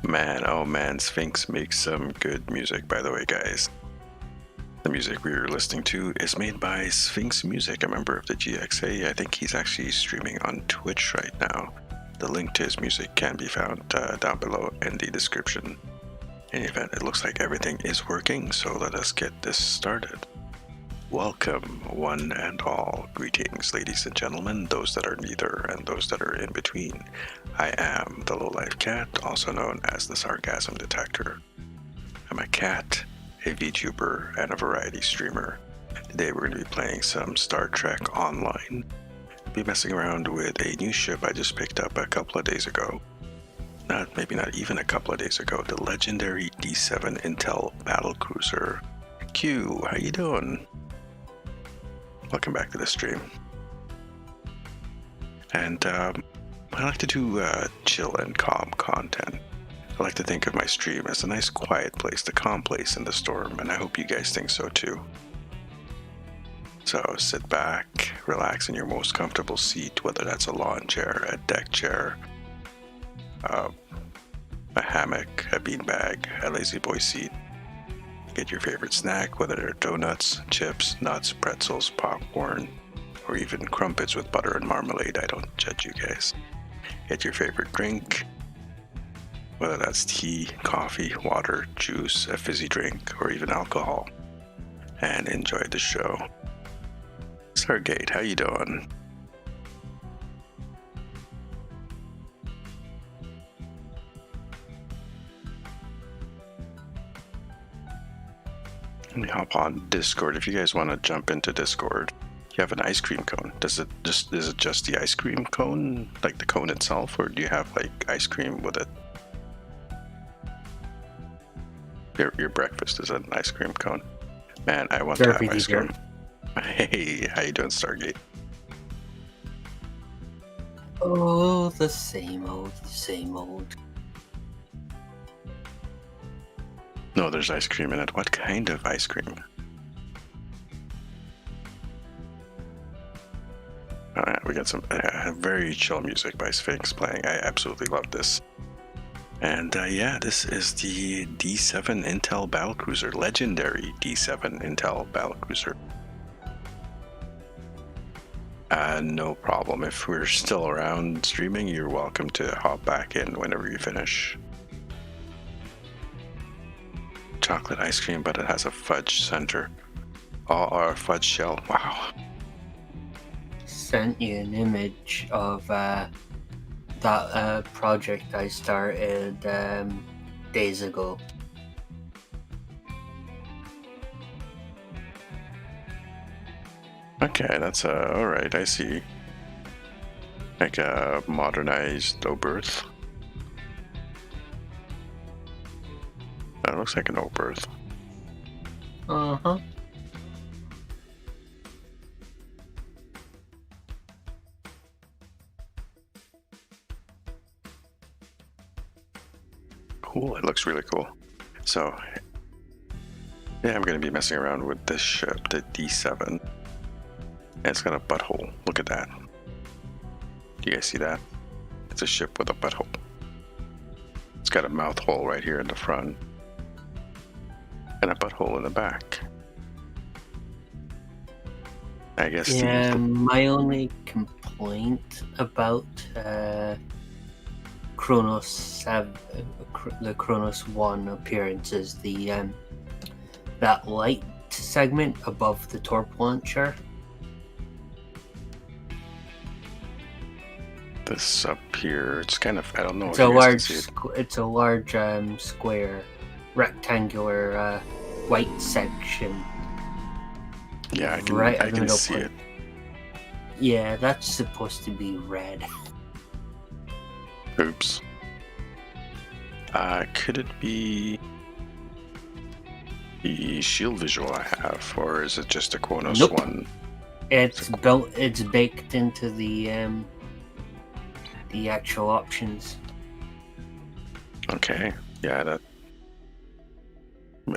Man, oh man, Sphinx makes some good music, by the way, guys. The music we were listening to is made by Sphinx Music, a member of the GXA. I think he's actually streaming on Twitch right now. The link to his music can be found down below in the description. In any event, it looks like everything is working, so let us get this started. Welcome, one and all. Greetings, ladies and gentlemen, those that are neither and those that are in between. I am the Lowlife Cat, also known as the Sarcasm Detector. I'm a cat, a VTuber, and a variety streamer. Today we're going to be playing some Star Trek Online. I'll be messing around with a new ship I just picked up a couple of days ago. Maybe not even a couple of days ago. The Legendary D7 Intel Battlecruiser. Q, how you doing? Welcome back to the stream. And I like to do chill and calm content. I like to think of my stream as a nice quiet place, the calm place in the storm, and I hope you guys think so too. So sit back, relax in your most comfortable seat, whether that's a lawn chair, a deck chair, a hammock, a beanbag, a lazy boy seat. Get your favorite snack, whether they're donuts, chips, nuts, pretzels, popcorn, or even crumpets with butter and marmalade. I don't judge you guys. Get your favorite drink, whether that's tea, coffee, water, juice, a fizzy drink, or even alcohol, and enjoy the show. Stargate, how you doing? Let me hop on Discord. If you guys want to jump into Discord, you have an ice cream cone. Is it just the ice cream cone, like the cone itself, or do you have like ice cream with it? Your breakfast is an ice cream cone. Man, I want to have ice cream. Hey, how you doing, Stargate? Oh, the same old, same old. No, there's ice cream in it. What kind of ice cream? Alright, we got some very chill music by Sphinx playing. I absolutely love this. And yeah, this is the D7 Intel Battlecruiser, Legendary D7 Intel Battlecruiser. No problem. If we're still around streaming, you're welcome to hop back in whenever you finish. Chocolate ice cream, but it has a fudge center. Or a fudge shell. Wow. Sent you an image of that project I started days ago. Okay, that's alright, I see. Like a modernized Oberth. That looks like an Oberth. Uh-huh. Cool, it looks really cool. So, yeah, I'm going to be messing around with this ship, the D7. And it's got a butthole. Look at that. Do you guys see that? It's a ship with a butthole. It's got a mouth hole right here in the front. And a butthole in the back. I guess. Yeah, my only complaint about the Kronos 1 appearance is the that light segment above the torp launcher. This up here, it's kind of, I don't know. It's a large square, rectangular white section. Yeah, I can see it. Yeah, that's supposed to be red. Oops. Could it be the shield visual I have, or is it just a Kronos Nope. one? It's baked into the actual options. Okay, yeah,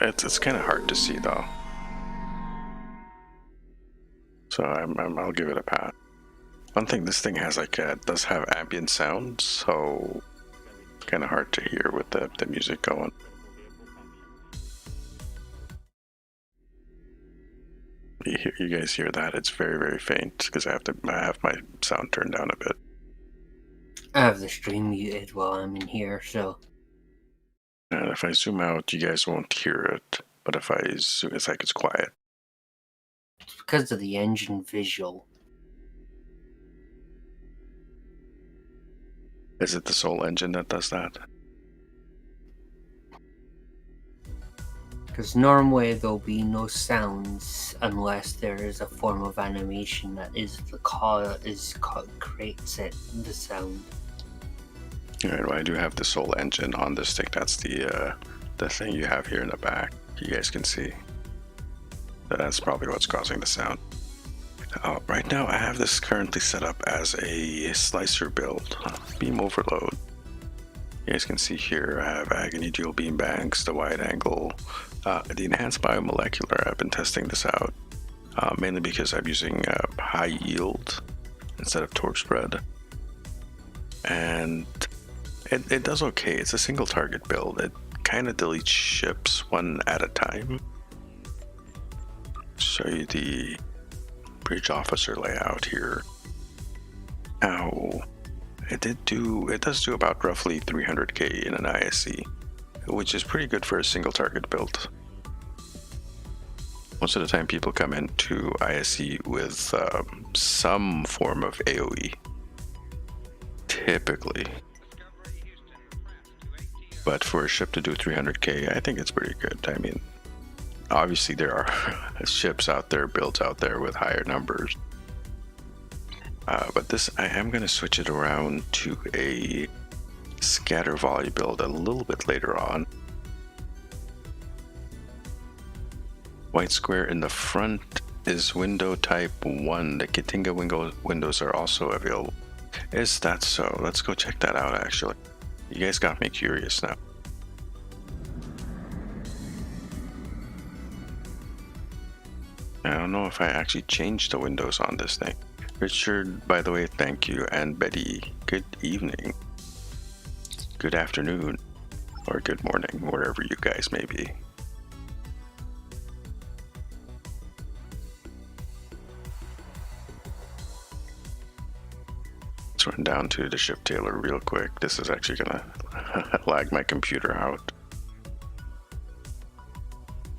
it's kind of hard to see though. So I'll give it a pass. One thing, this thing has like does have ambient sound, so Kind of hard to hear with the music going. You guys hear that? It's very, very faint because I have my sound turned down a bit. I have the stream muted while I'm in here, so. And if I zoom out, you guys won't hear it. But if I zoom, it's like it's quiet. It's because of the engine visual. Is it the Soul engine that does that? Because normally there'll be no sounds unless there is a form of animation that is creates the sound. Alright, well, I do have the Soul engine on this thing. That's the thing you have here in the back. You guys can see. That's probably what's causing the sound. Right now I have this currently set up as a slicer build, beam overload. You guys can see here I have Agony Dual Beam Banks, the wide angle, the enhanced biomolecular. I've been testing this out, mainly because I'm using high yield instead of torque spread. And it does okay. It's a single target build. It kind of deletes ships one at a time. Show you the bridge officer layout here. Now, it does do about roughly 300k in an ISC, which is pretty good for a single target build. Most of the time people come into ISC with some form of AoE, typically. But for a ship to do 300k, I think it's pretty good. I mean, obviously there are ships out there, builds out there with higher numbers. But this, I am going to switch it around to a scatter volley build a little bit later on. White square in the front is window type 1. The Kitinga windows are also available. Is that so? Let's go check that out actually. You guys got me curious now. I don't know if I actually changed the windows on this thing. Richard, by the way, thank you. And Betty, good evening. Good afternoon. Or good morning, wherever you guys may be. Let's run down to the ship tailor real quick. This is actually gonna lag my computer out.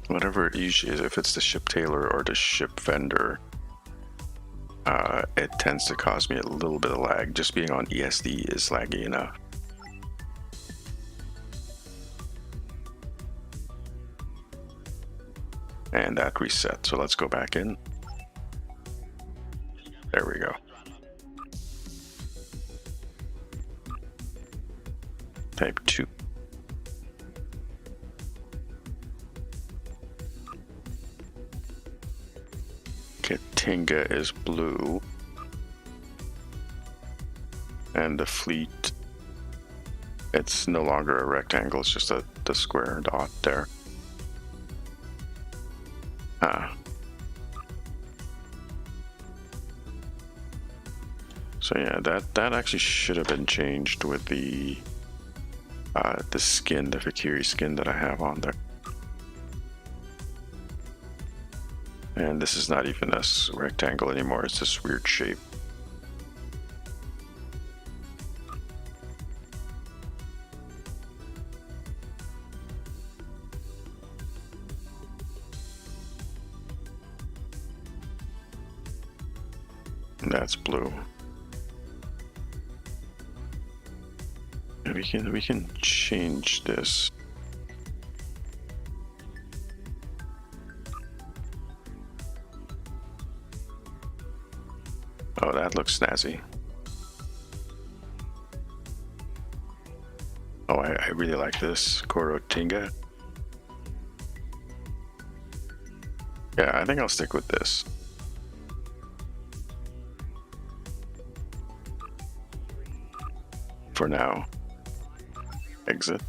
Whatever it usually is, if it's the ship tailor or the ship vendor, it tends to cause me a little bit of lag. Just being on ESD is laggy enough. And that reset, so let's go back in. There we go. Type 2. Kitinga is blue. And the fleet, it's no longer a rectangle, it's just the square dot there. So yeah, that actually should have been changed with the skin, the Valkyrie skin that I have on there. And this is not even a rectangle anymore, it's this weird shape. And that's blue. And we can change this. Oh, that looks snazzy. Oh, I really like this Korotinga. Yeah, I think I'll stick with this. For now. Exit.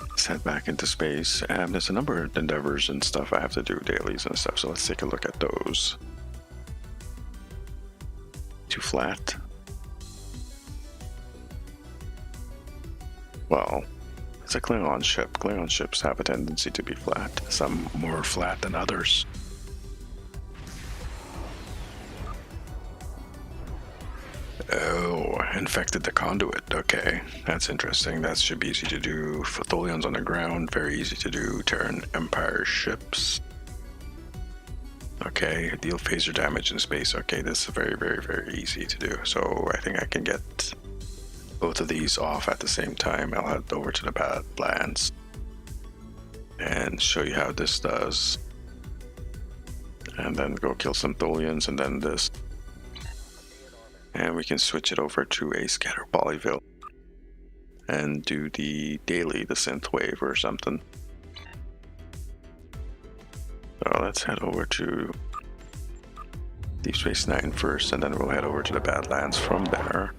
Let's head back into space. And there's a number of endeavors and stuff I have to do, dailies and stuff, so let's take a look at those. Too flat. Well, it's a Klingon ship. Klingon ships have a tendency to be flat. Some more flat than others. Oh, infected the conduit. Okay, that's interesting. That should be easy to do. Photholians on the ground, very easy to do. Terran Empire ships. Okay, deal phaser damage in space. Okay, this is very, very, very easy to do. So I think I can get both of these off at the same time. I'll head over to the Badlands and show you how this does. And then go kill some Tholians and then this. And we can switch it over to a scatter polyville and do the daily, the synth wave or something. So let's head over to Deep Space Nine first, and then we'll head over to the Badlands from there.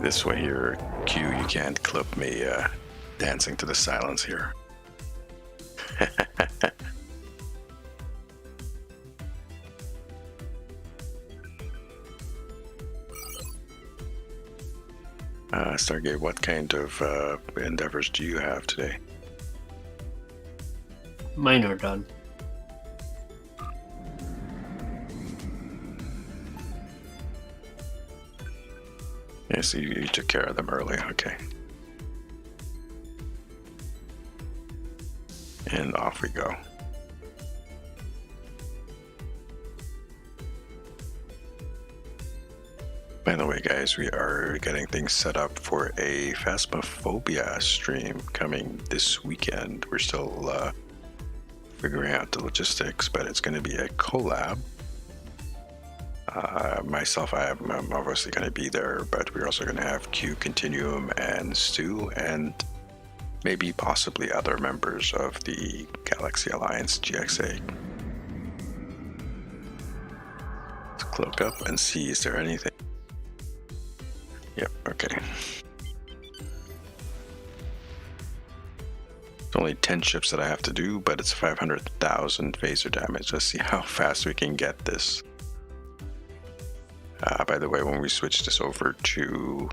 This way here, Q, you can't clip me dancing to the silence here. Stargate, what kind of endeavors do you have today? Mine are done. Yeah, so you took care of them early, okay. And off we go. By the way, guys, we are getting things set up for a Phasmophobia stream coming this weekend. We're still figuring out the logistics, but it's going to be a collab. Myself, I'm obviously going to be there, but we're also going to have Q, Continuum, and Stu, and maybe possibly other members of the Galaxy Alliance GXA. Let's cloak up and see, is there anything? Yep, okay. It's only 10 ships that I have to do, but it's 500,000 phaser damage. Let's see how fast we can get this. By the way, when we switch this over to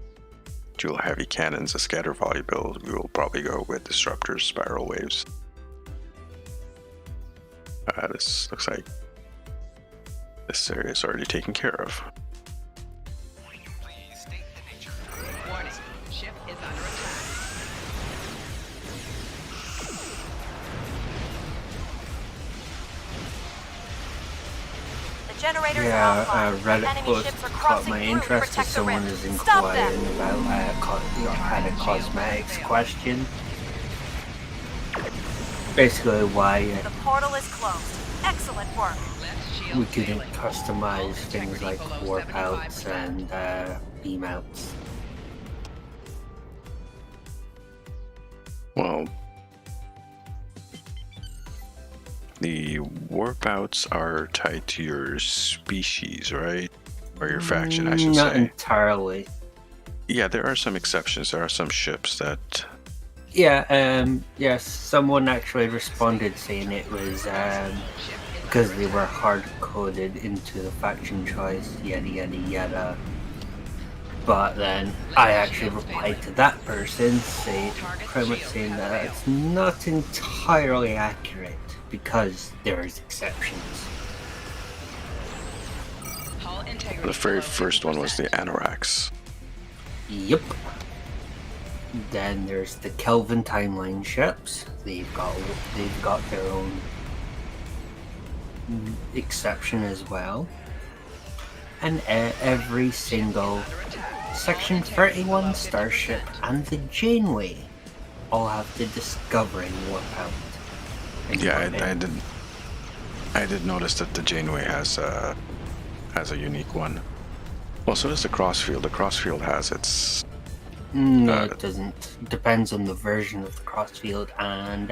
dual heavy cannons, a scatter volley build, we will probably go with disruptors, spiral waves. This looks like this area is already taken care of. Please state the nature. Warning, ship is under attack. Generators are Yeah, offline. Reddit Enemy post ships are caught crossing my through to interest as protect the someone rim. is Stop inquiring them. about had a cosmetics question. Basically why The portal is closed. Excellent work. Left shield we couldn't failing. customize things Integrity like below warp outs 75%. and beam outs. Well, the warp outs are tied to your species, right? Or your faction, I should Not say. entirely. Yeah, there are some exceptions. There are some ships that... Yeah, yes, someone actually responded saying it was because they were hard-coded into the faction choice, yada yada yada. But then I actually replied to that person, pretty much saying that it's not entirely accurate because there is exceptions. Hull integrity The very below first one was the 50%. Anoraks. Yep. Then there's the Kelvin timeline ships. They've got their own exception as well. And every single Section 31 starship and the Janeway all have the discovering warp out. Yeah, I did notice that the Janeway has a unique one. Well, so does the Crossfield. The Crossfield has its... No, it doesn't. Depends on the version of the crossfield, and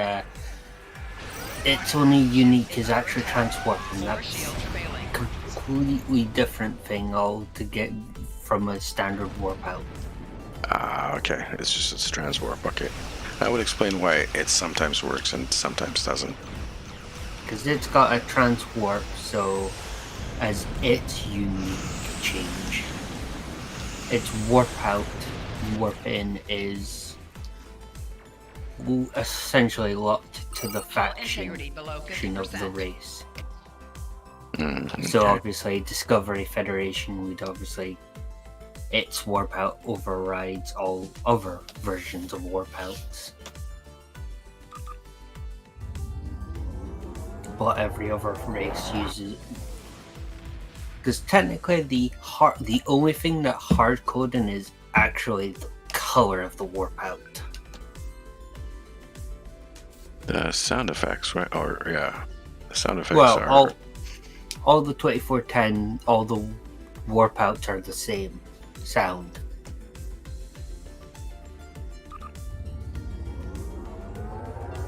its only unique is actually transport, and Lower that's shield failing. completely different thing altogether from a standard warp out. Ah, okay. It's just its transwarp. Okay. That would explain why it sometimes works and sometimes doesn't. Because it's got a transwarp, so as its unique change, its warp out and warp in is essentially locked to the faction Integrity below of the 50%. race. Okay. So obviously, Discovery Federation would obviously, its warp out overrides all other versions of warp outs. But every other race uses it. Because technically the only thing that hard coding is actually the color of the warp out. The sound effects, right? Or yeah, the sound effects Well, are. all the 2410, all the warp outs are the same sound.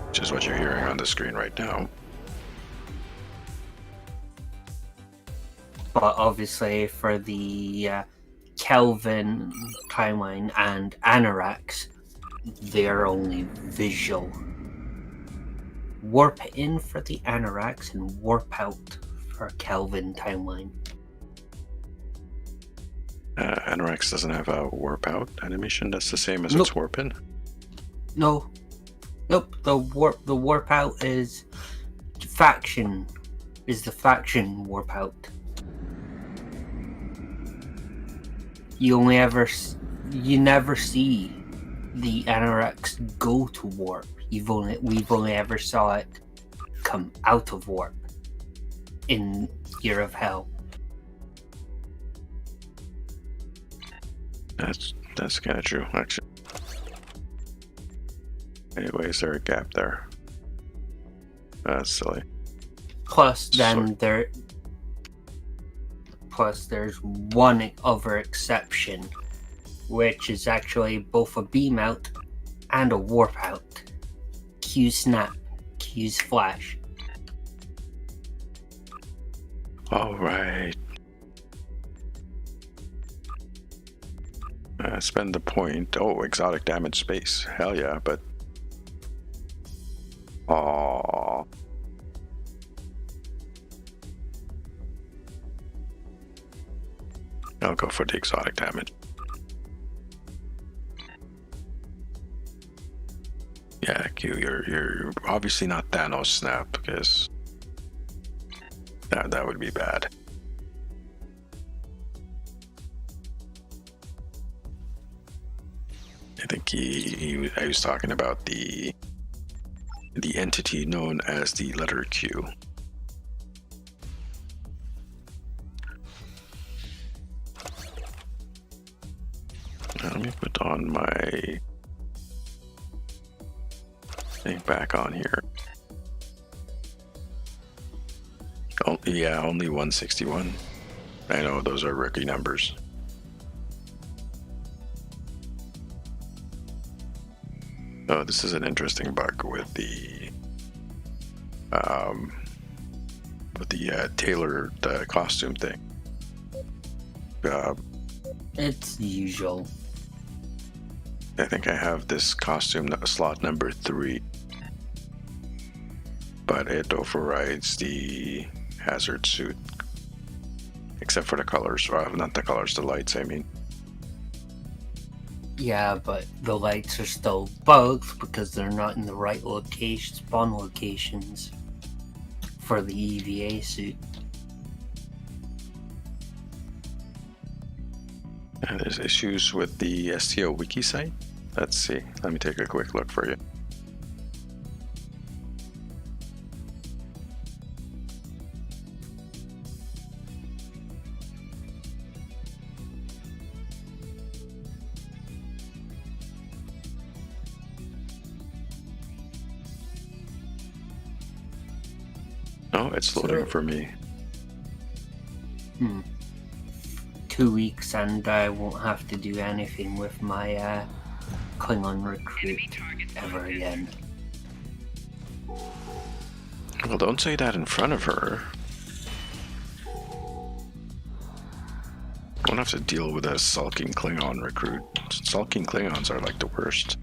Which is what you're hearing on the screen right now. But obviously for the Kelvin timeline and Anoraks, they're only visual. Warp in for the Anoraks and warp out for Kelvin timeline. Anorex doesn't have a warp out animation. That's the same as Nope. its warp in. Nope. The warp out is faction. Is the faction warp out? You never see the Anoraks go to warp. We've only ever saw it come out of warp in Year of Hell. That's kind of true, actually. Anyway, is there a gap there? That's silly. Plus there's one other exception, which is actually both a beam out and a warp out. Q snap, Q's flash. All right. Spend the point. Oh, exotic damage space. Hell yeah, but. Aww. I'll go for the exotic damage. Yeah, Q, you're obviously not Thanos snap, because that would be bad. I think I was talking about the entity known as the letter Q. Now, let me put on my thing back on here. Oh, yeah, only 161. I know those are rookie numbers. Oh, this is an interesting bug with the tailored costume thing. It's usual. I think I have this costume slot number 3, but it overrides the hazard suit, except for the colors. Well, not the colors, the lights, I mean. Yeah, but the lights are still bugged because they're not in the right spawn locations for the EVA suit. There's issues with the STO wiki site. Let's see. Let me take a quick look for you. Oh, it's loading for me. 2 weeks and I won't have to do anything with my Klingon recruit ever again. Well, don't say that in front of her. Won't have to deal with a sulking Klingon recruit. Sulking Klingons are like the worst.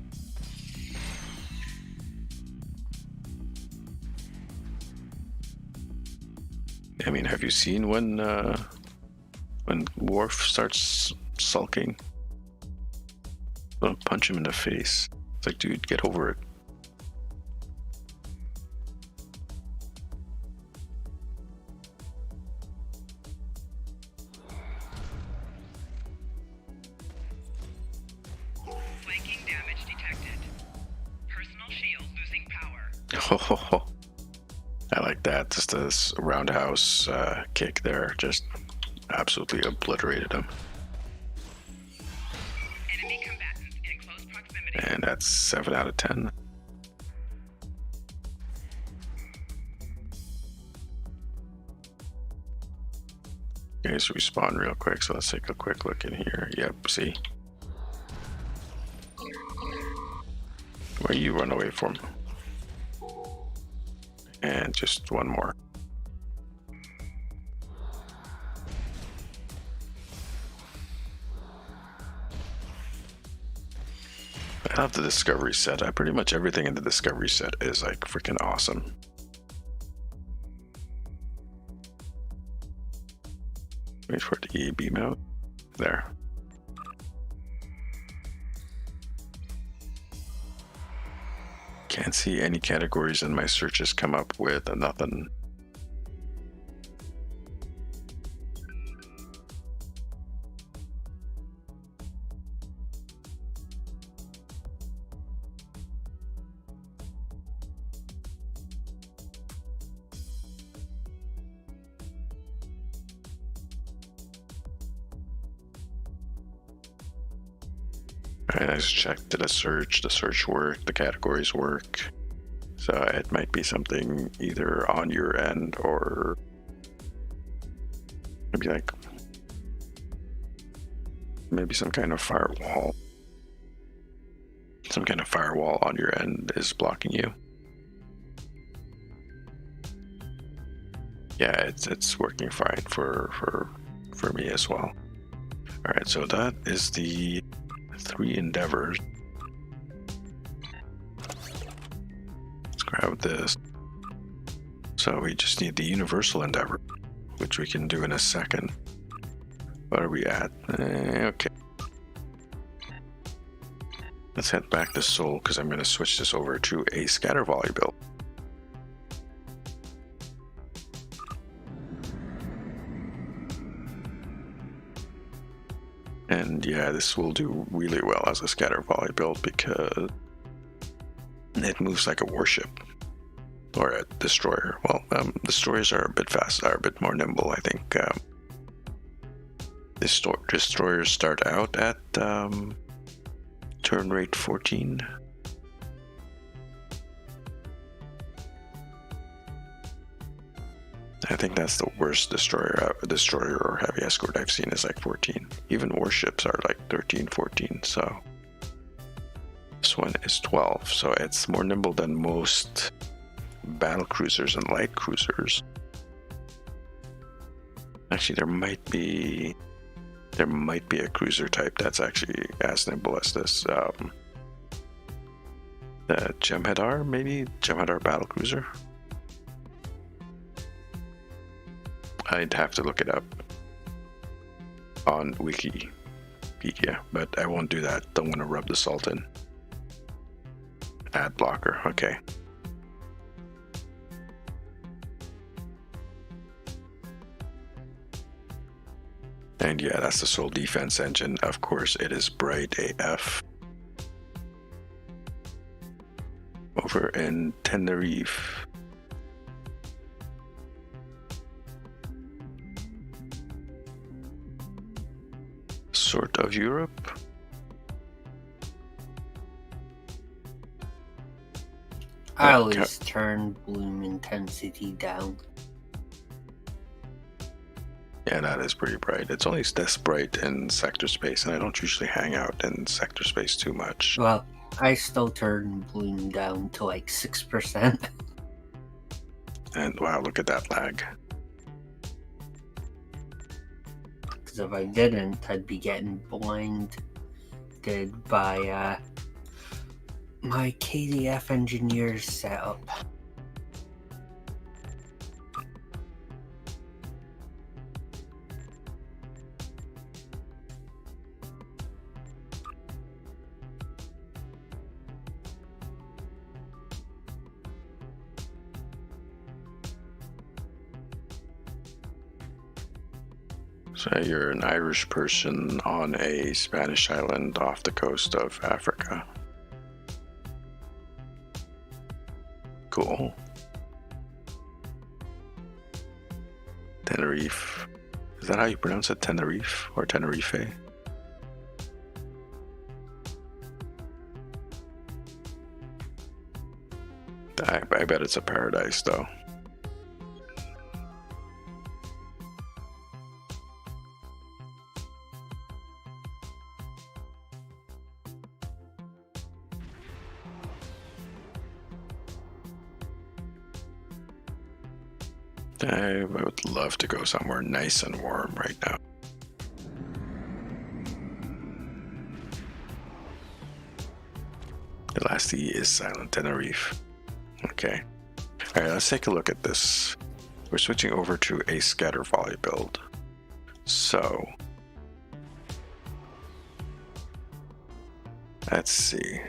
I mean, have you seen when Worf starts sulking? Don't punch him in the face. It's like, dude, get over it. Flanking damage detected. Personal shield losing power. Oh, I like that. Just this roundhouse kick there. Just absolutely obliterated him. Enemy combatants in close proximity. And that's 7 out of 10. Okay, so we spawn real quick. So let's take a quick look in here. Yep, see? Where you run away from. And just one more. I love the Discovery set. Pretty much everything in the Discovery set is like freaking awesome. Wait for it to beam out. There. Can't see any categories in my searches come up with nothing. Alright, I just checked. Did a search? The search work? The categories work? So it might be something either on your end or maybe like some kind of firewall. Some kind of firewall on your end is blocking you. Yeah, it's working fine for me as well. All right, so that is the 3 endeavors. Let's grab this. So we just need the universal endeavor, which we can do in a second. What are we at? Okay. Let's head back to Sol because I'm going to switch this over to a scatter volley build. And yeah, this will do really well as a scatter volley build because it moves like a warship or a destroyer. Well, destroyers are a bit faster, are a bit more nimble, I think. Destroyers start out at turn rate 14. I think that's the worst destroyer or heavy escort I've seen is like 14. Even warships are like 13, 14. So this one is 12. So it's more nimble than most battle cruisers and light cruisers. Actually, there might be a cruiser type that's actually as nimble as this. The Jem'Hadar, maybe Jem'Hadar Battlecruiser. I'd have to look it up on Wikipedia, but I won't do that. Don't want to rub the salt in. Ad blocker, okay. And yeah, that's the Sol defense engine. Of course, it is bright AF. Over in Tenerife. Sort of Europe. I always turn bloom intensity down. Yeah, that is pretty bright. It's only this bright in sector space, and I don't usually hang out in sector space too much. Well, I still turn bloom down to like 6%. And wow, look at that lag. because if I didn't, I'd be getting blinded by my KDF engineer's setup. So you're an Irish person on a Spanish island off the coast of Africa. Cool. Tenerife. Is that how you pronounce it? Tenerife or Tenerife? I bet it's a paradise though. I would love to go somewhere nice and warm right now. The last E is silent. Tenerife. Okay. Alright, let's take a look at this. We're switching over to a scatter volley build. So, let's see.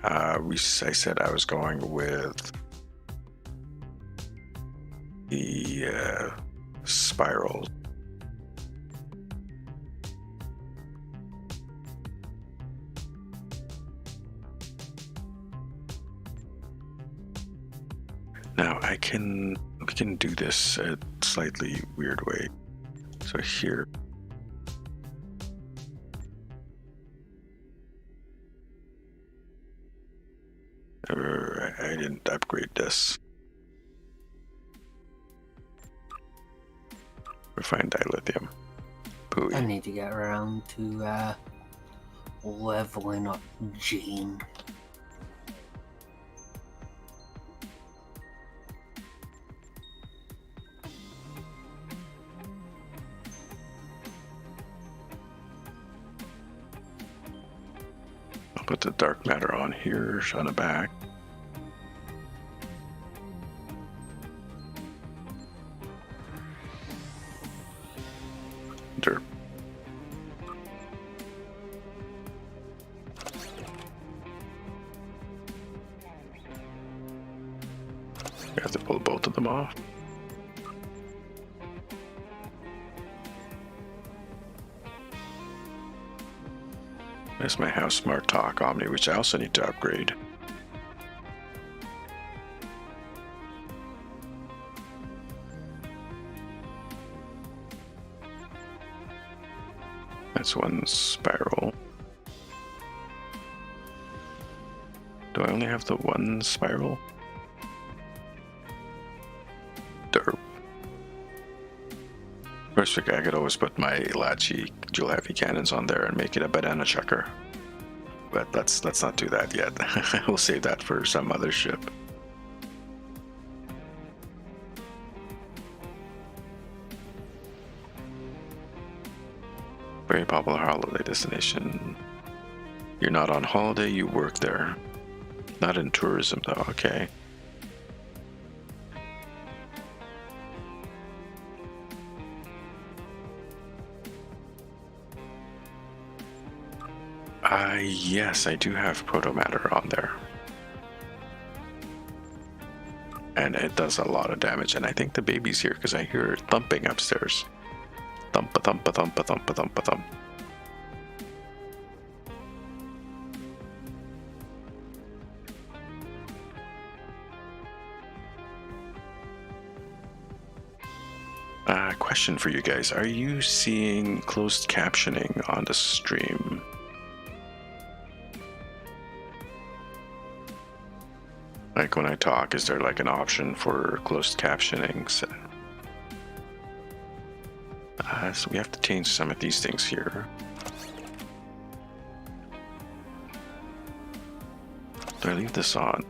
I said I was going with the spiral. Now we can do this a slightly weird way. So here, I didn't upgrade this. Refined dilithium. Pooey. I need to get around to leveling up Jane. I'll put the dark matter on here on the back. Derp. You have to pull both of them off. There's my House Smart Talk Omni, which I also need to upgrade. That's one spiral. Do I only have the one spiral? Derp. First, I could always put my Lachi dual heavy cannons on there and make it a banana chucker. But let's not do that yet. We'll save that for some other ship. Very popular holiday destination. You're not on holiday, you work there. Not in tourism though, okay. Yes, I do have proto matter on there. And it does a lot of damage, and I think the baby's here because I hear it thumping upstairs. Thumpa thumpa thumpa thumpa thumpa thump. Question for you guys. Are you seeing closed captioning on the stream? Like when I talk, is there like an option for closed captioning? So we have to change some of these things here. Do I leave this on?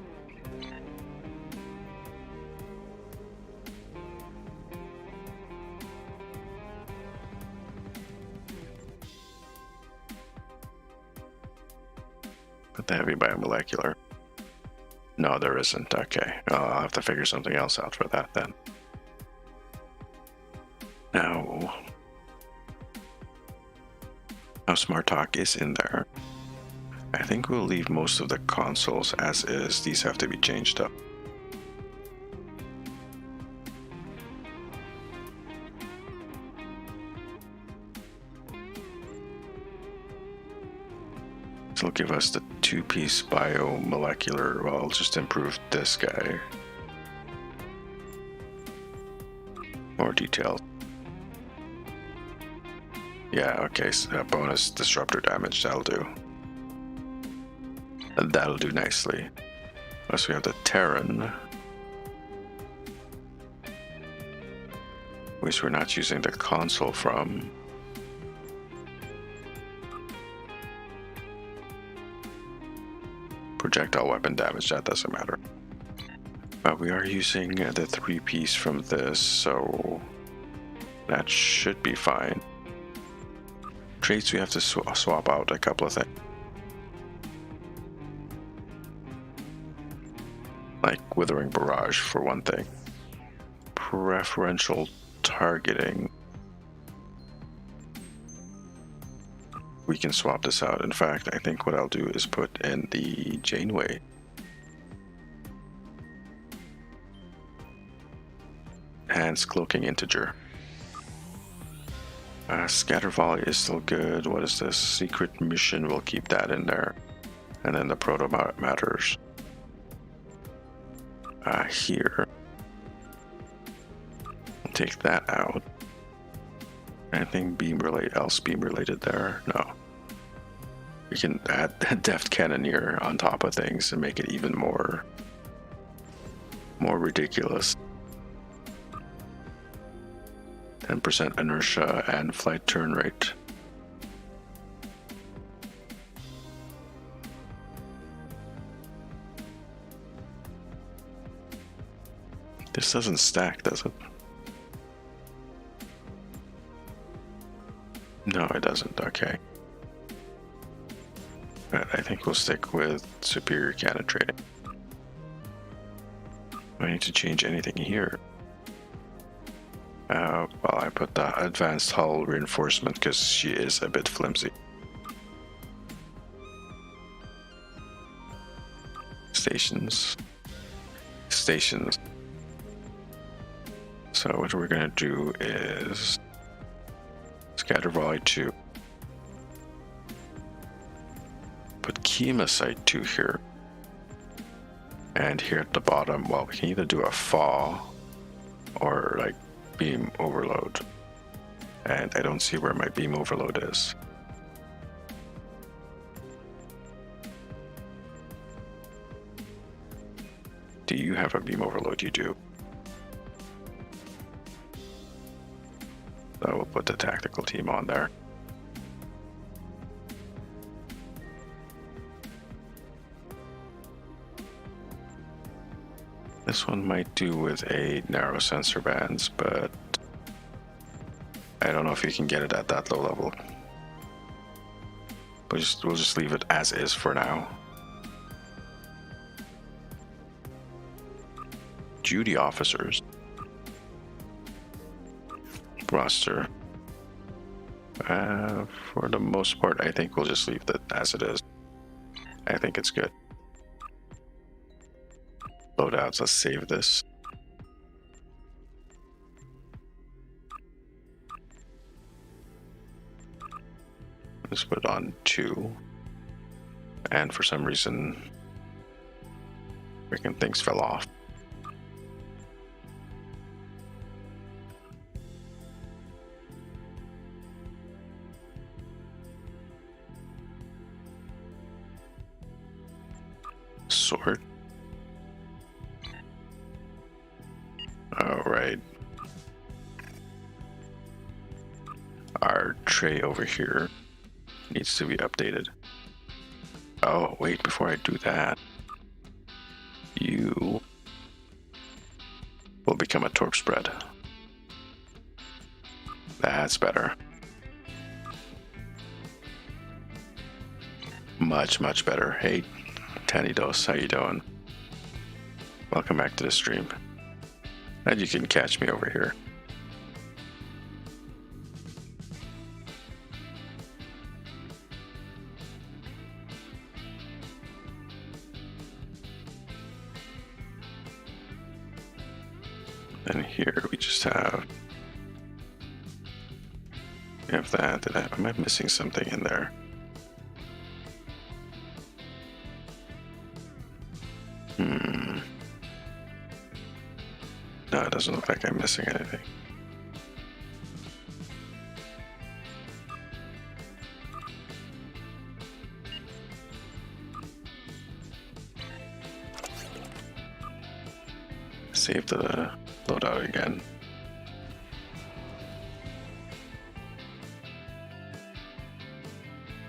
the heavy biomolecular. No, there isn't. Okay, I'll have to figure something else out for that then. Now, Smart Talk is in there. I think we'll leave most of the consoles as is. These have to be changed up. This will give us the 2-piece biomolecular. Well, I'll just improve this guy. More details. Yeah, okay, so bonus disruptor damage, that'll do. And that'll do nicely. Plus we have the Terran, which we're not using the console from. Projectile weapon damage, that doesn't matter. But we are using the 3-piece from this, so that should be fine. Traits, we have to swap out a couple of things. Like Withering Barrage for one thing. Preferential targeting. We can swap this out. In fact, I think what I'll do is put in the Janeway. Enhanced Cloaking Integer. Scatter Volley is still good. What is this? Secret Mission, we'll keep that in there. And then the Proto Matters. Here. We'll take that out. Anything beam related there? No. We can add Deft Cannoneer on top of things and make it even more ridiculous. 10% inertia and flight turn rate. This doesn't stack, does it? No, it doesn't. Okay. But I think we'll stick with superior cannon training. Do I need to change anything here? Well, I put the advanced hull reinforcement because she is a bit flimsy. Stations. So what we're gonna do is Scatter Volley 2. Put Chemosite 2 here. And here at the bottom, well, we can either do a Thaw or like Beam Overload. And I don't see where my Beam Overload is. Do you have a Beam Overload? You do. So we'll put the tactical team on there. This one might do with a narrow sensor bands, but I don't know if you can get it at that low level. But we'll just leave it as is for now. Duty officers. Roster. For the most part, I think we'll just leave that as it is. I think it's good. Loadouts, let's save this. Let's put it on 2. And for some reason, freaking things fell off. Sword. All right. Our tray over here needs to be updated. Oh, wait, before I do that, you will become a torque spread. That's better. Much, much better. Hey, Canidos, how you doing? Welcome back to the stream. Glad you can catch me over here. And here we just have that. Am I missing something in there? No, it doesn't look like I'm missing anything. Save the loadout again.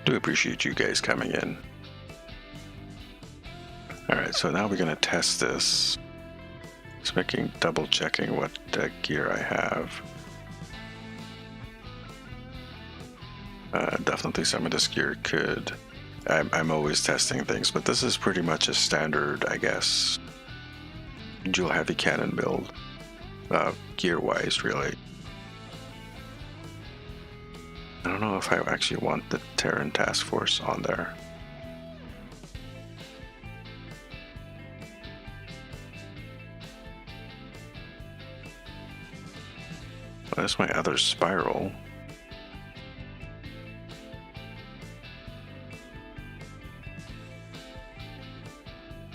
Do appreciate you guys coming in. Alright, so now we're gonna test this. Just double checking what gear I have. Definitely some of this gear could. I'm always testing things, but this is pretty much a standard, I guess, dual heavy cannon build, gear-wise, really. I don't know if I actually want the Terran Task Force on there. That's my other spiral.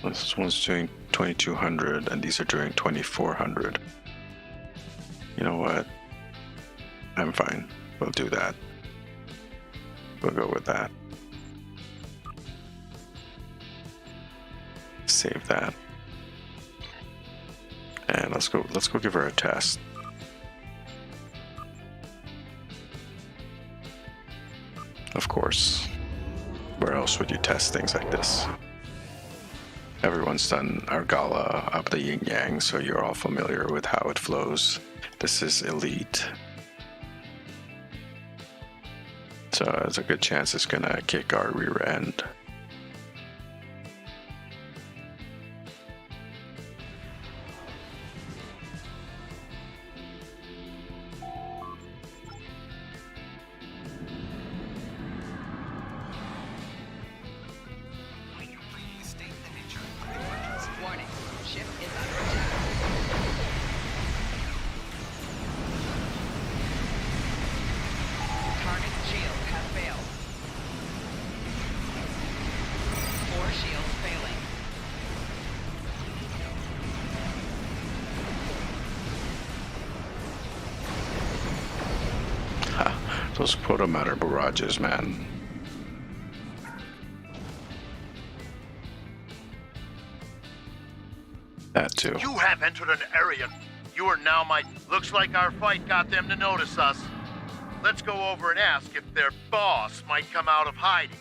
This one's doing 2200 and these are doing 2400. You know what? I'm fine. We'll do that. We'll go with that. Save that. And let's go give her a test. Of course. Where else would you test things like this? Everyone's done Argala up the yin yang, so you're all familiar with how it flows. This is elite. So there's a good chance it's gonna kick our rear end. Those proto-matter barrages, man. That too. You have entered an area. You are now my... Looks like our fight got them to notice us. Let's go over and ask if their boss might come out of hiding.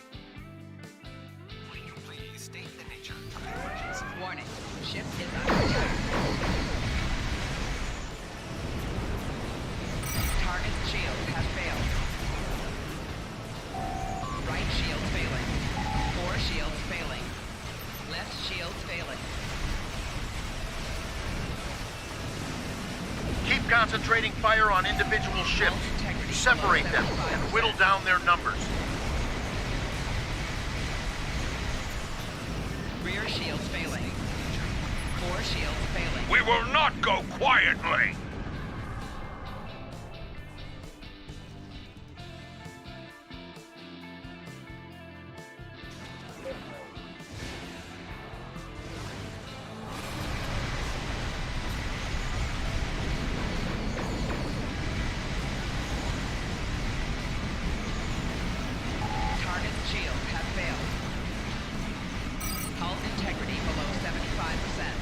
Will you please state the nature of the emergency? Warning. Ship is under attack. Target's shield has failed. Right shield failing. 4 shields failing. Left shield failing. Keep concentrating fire on individual ships. Separate them and whittle down their numbers. Rear shields failing. 4 shields failing. We will not go quietly. Target's shield has failed. Hull integrity below 75%.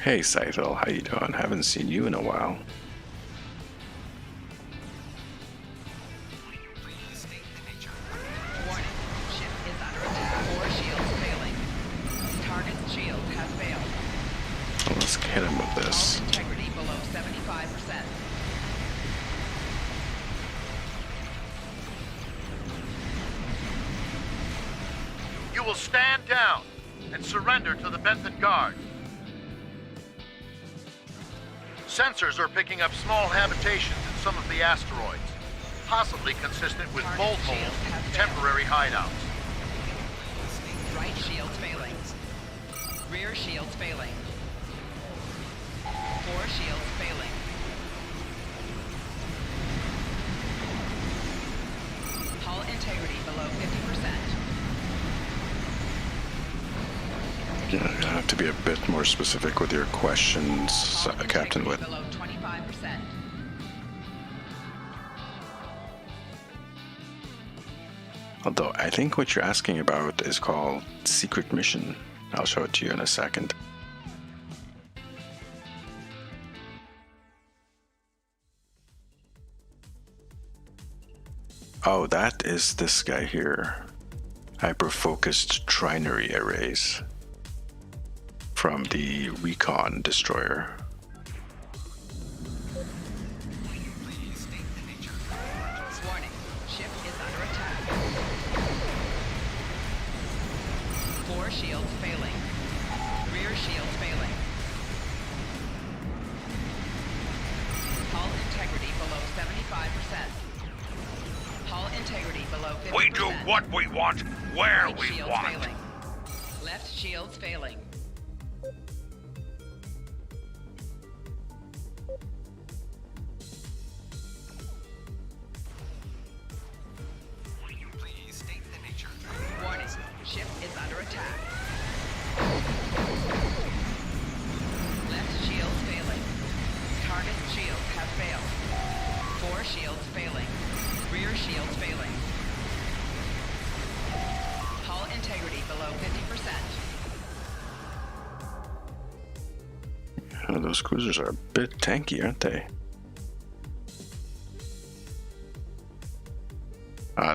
Hey Scythel, how you doing? Haven't seen you in a while. Warning. Ship is under attack. 4 shields failing. Target's shield has failed. Well, let's hit him with this. Hull integrity below 75%. You will stand down and surrender to the Benthen Guard. Sensors are picking up small habitations in some of the asteroids, possibly consistent with bolt holes and temporary hideouts. Right shields failing. Rear shields failing. 4 shields failing. Hull integrity below 50%. Yeah, you're gonna have to be a bit more specific with your questions, Hull Captain integrity Witt. below 25%. Although I think what you're asking about is called Secret Mission. I'll show it to you in a second. Oh, that is this guy here. Hyper-focused trinary arrays from the Recon destroyer. Warning. Ship is under attack. 4 shields failing. Rear shields failing. Hull integrity below 75%. Hull integrity below 50%. We do what we want, where Right we shields want. failing. Left shields failing. Warning. Ship is under attack. Left shields failing. Target shields have failed. 4 shields failing. Rear shields failing. Hull integrity below 50%. Those cruisers are a bit tanky, aren't they?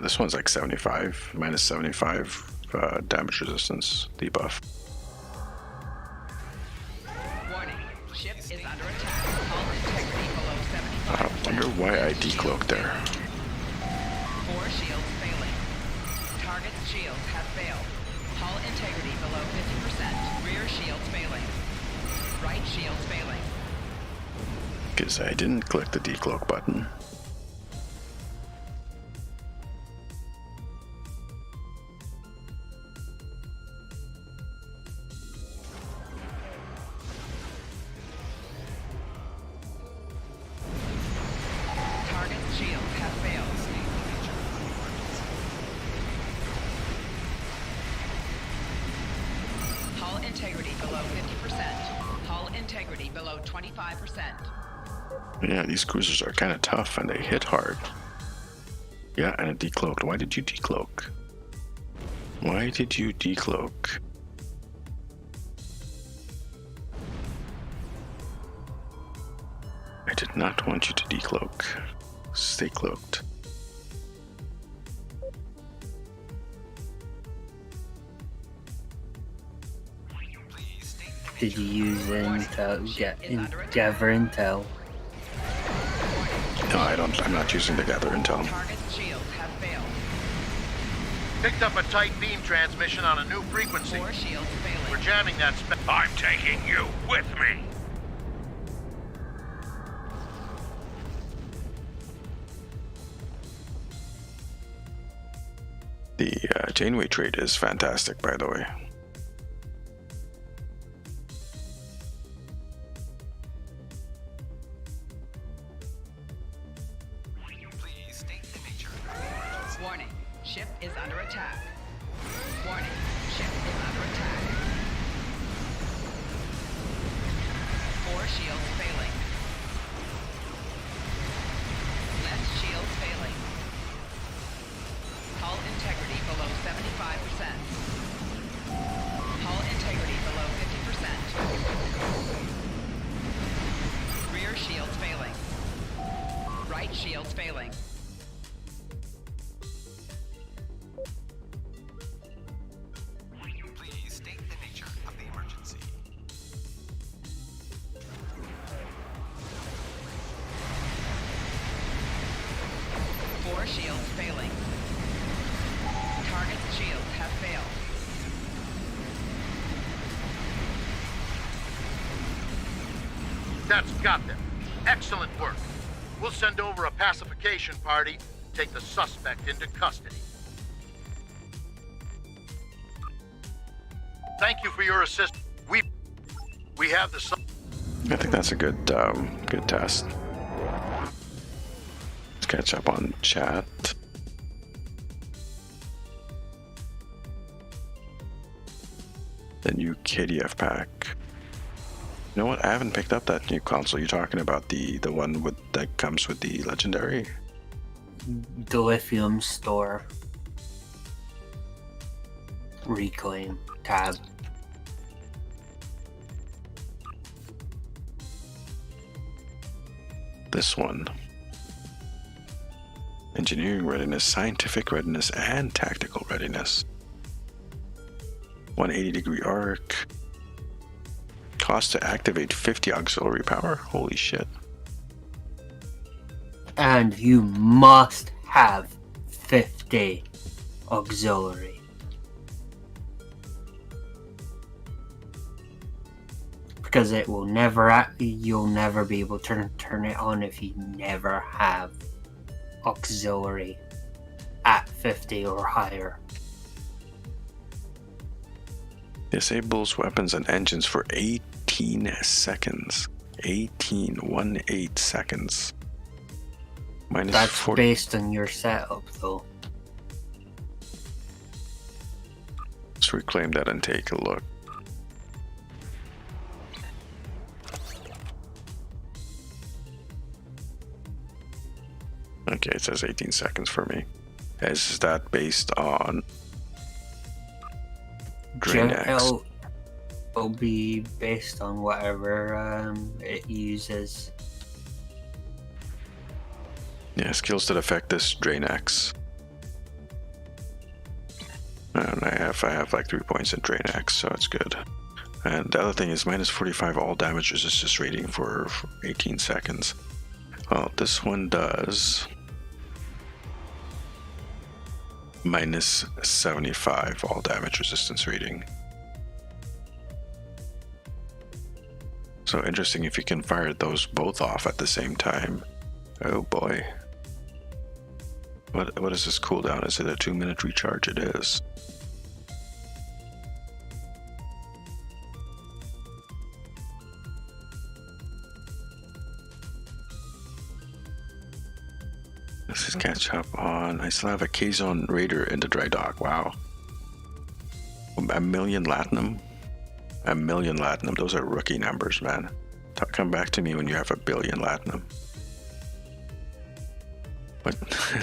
This one's like 75, minus 75 damage resistance debuff. Warning. Ship is under attack. Hull integrity below 75%. I wonder why I decloaked there. 4 shields failing. Target's shields have failed. Hull integrity below 50%. Rear shields failing. Right shields failing. Because I didn't click the decloak button. Target's shields have failed. Hull integrity below 50%. Hull integrity below 25%. Yeah, these cruisers are kind of tough and they hit hard. Yeah, and it decloaked. Why did you decloak? Why did you decloak? I did not want you to decloak. Stay cloaked. Did you use intel? Gather intel? No, I don't. I'm not using the gather intel. Target's shields have failed. Picked up a tight beam transmission on a new frequency. 4 shields failing. We're jamming that I'm taking you with me. The Janeway trade is fantastic, by the way. Warning. Ship is under attack. Warning. Ship is under attack. 4 shields failing. Left shield failing. Hull integrity below 75%. Hull integrity below 50%. Right shield's failing. Please state the nature of the emergency. Four shields failing. Target's shields have failed. That's got them. Excellent work. We'll send over a pacification party, take the suspect into custody. Thank you for your assist. We have the... I think that's a good good test. Let's catch up on chat. The new KDF pack. You know what? I haven't picked up that new console. You're talking about the one with that comes with the Legendary? The Lithium Store. Reclaim tab. This one. Engineering readiness, scientific readiness, and tactical readiness. 180-degree arc. Cost to activate 50 auxiliary power. Holy shit. And you must have 50 auxiliary. Because it will never, you'll never be able to turn it on if you never have auxiliary at 50 or higher. Disables weapons and engines for 18 seconds. 18 seconds. Minus That's 40. based on your setup, though. Let's reclaim that and take a look. Okay, it says 18 seconds for me. Is that based on Drain X? It'll be based on whatever it uses. Yeah, skills that affect this Drain X. And I have like 3 points in Drain X, so it's good. And the other thing is minus 45 all damage resistance rating for 18 seconds. Well, this one does minus 75 all damage resistance rating. So interesting if you can fire those both off at the same time. Oh boy. What is this cooldown? Is it a 2-minute recharge? It is. This is catch up on. I still have a K-Zone Raider in the dry dock. Wow. A million Latinum. A million Latinum. Those are rookie numbers, man. Come back to me when you have a billion Latinum.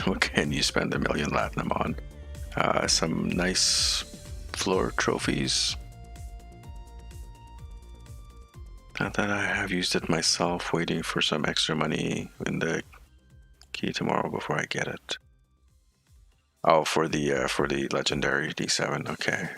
What can you spend a million Latinum on? Some nice floor trophies. Not that I have used it myself, waiting for some extra money in the key tomorrow before I get it. Oh, for the Legendary D7, okay.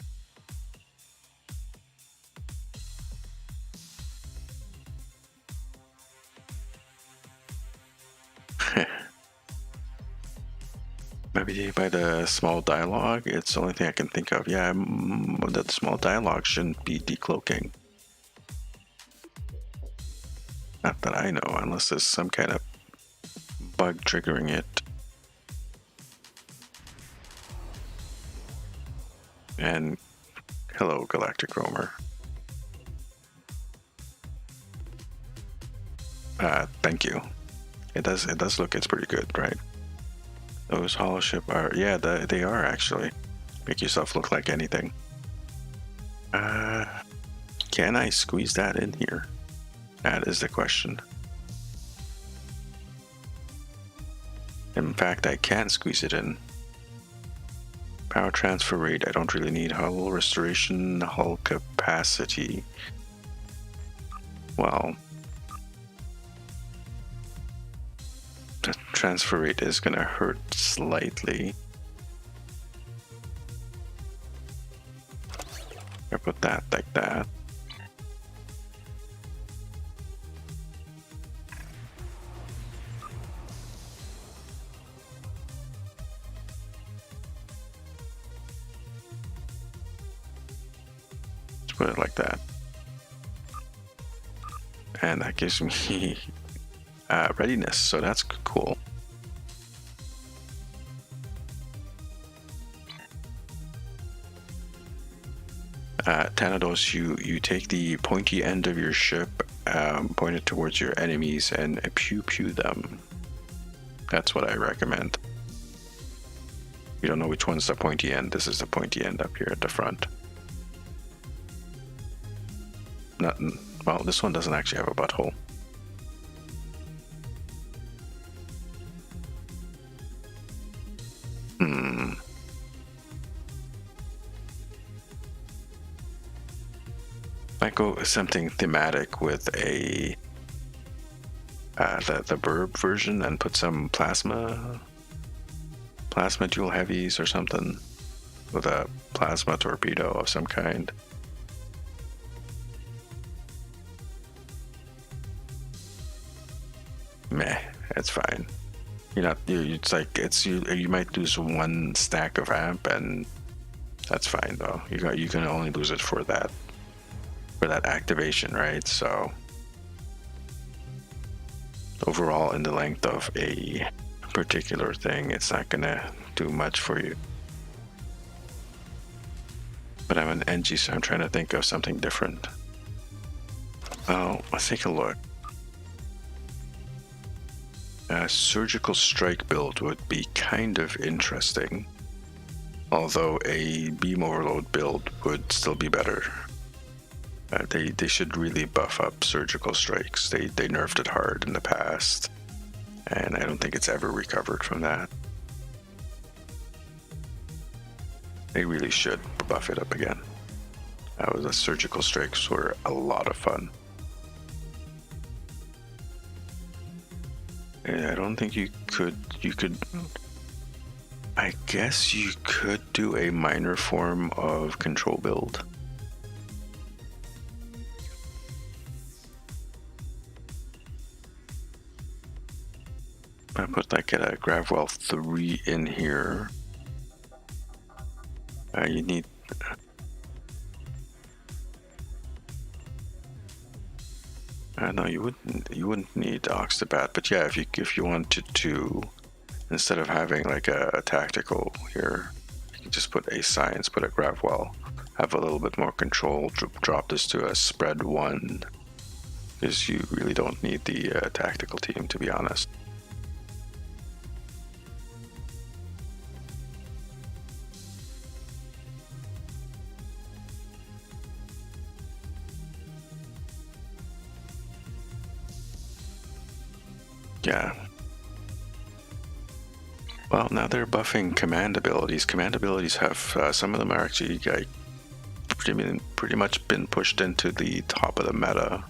Maybe by the small dialogue, it's the only thing I can think of. Yeah, that small dialogue shouldn't be decloaking. Not that I know, unless there's some kind of bug triggering it. And hello, Galactic Roamer. Thank you. It does look, it's pretty good, right? Those hollow ship are, yeah, they are actually. Make yourself look like anything. Can I squeeze that in here? That is the question. In fact, I can squeeze it in. Power transfer rate, I don't really need. Hull restoration, hull capacity. Well, the transfer rate is gonna hurt slightly. I put that like that. Let's put it like that. And that gives me readiness, so that's cool. Thanatos, you take the pointy end of your ship, point it towards your enemies, and pew pew them. That's what I recommend. You don't know which one's the pointy end. This is the pointy end up here at the front. Nothing. Well, this one doesn't actually have a butthole. Might go something thematic with a the burb version and put some plasma dual heavies or something with a plasma torpedo of some kind. Meh, it's fine. It's like you might lose one stack of amp, and that's fine though. You can only lose it for that activation, right? So overall, in the length of a particular thing, it's not gonna do much for you. But I'm an NG, so I'm trying to think of something different. Oh, let's take a look. A surgical strike build would be kind of interesting, although a beam overload build would still be better. They should really buff up surgical strikes. They nerfed it hard in the past, and I don't think it's ever recovered from that. They really should buff it up again. The surgical strikes were a lot of fun. I don't think you could. I guess you could do a minor form of control build. I put like a Gravwell 3 in here. You need. No, you wouldn't need Oxtabat, but yeah, if you wanted to, instead of having like a tactical here, you can just put a science, put a Gravwell, have a little bit more control, drop this to a spread 1, because you really don't need the tactical team, to be honest. Yeah. Well, now they're buffing command abilities. Command abilities have some of them are actually like pretty much been pushed into the top of the meta.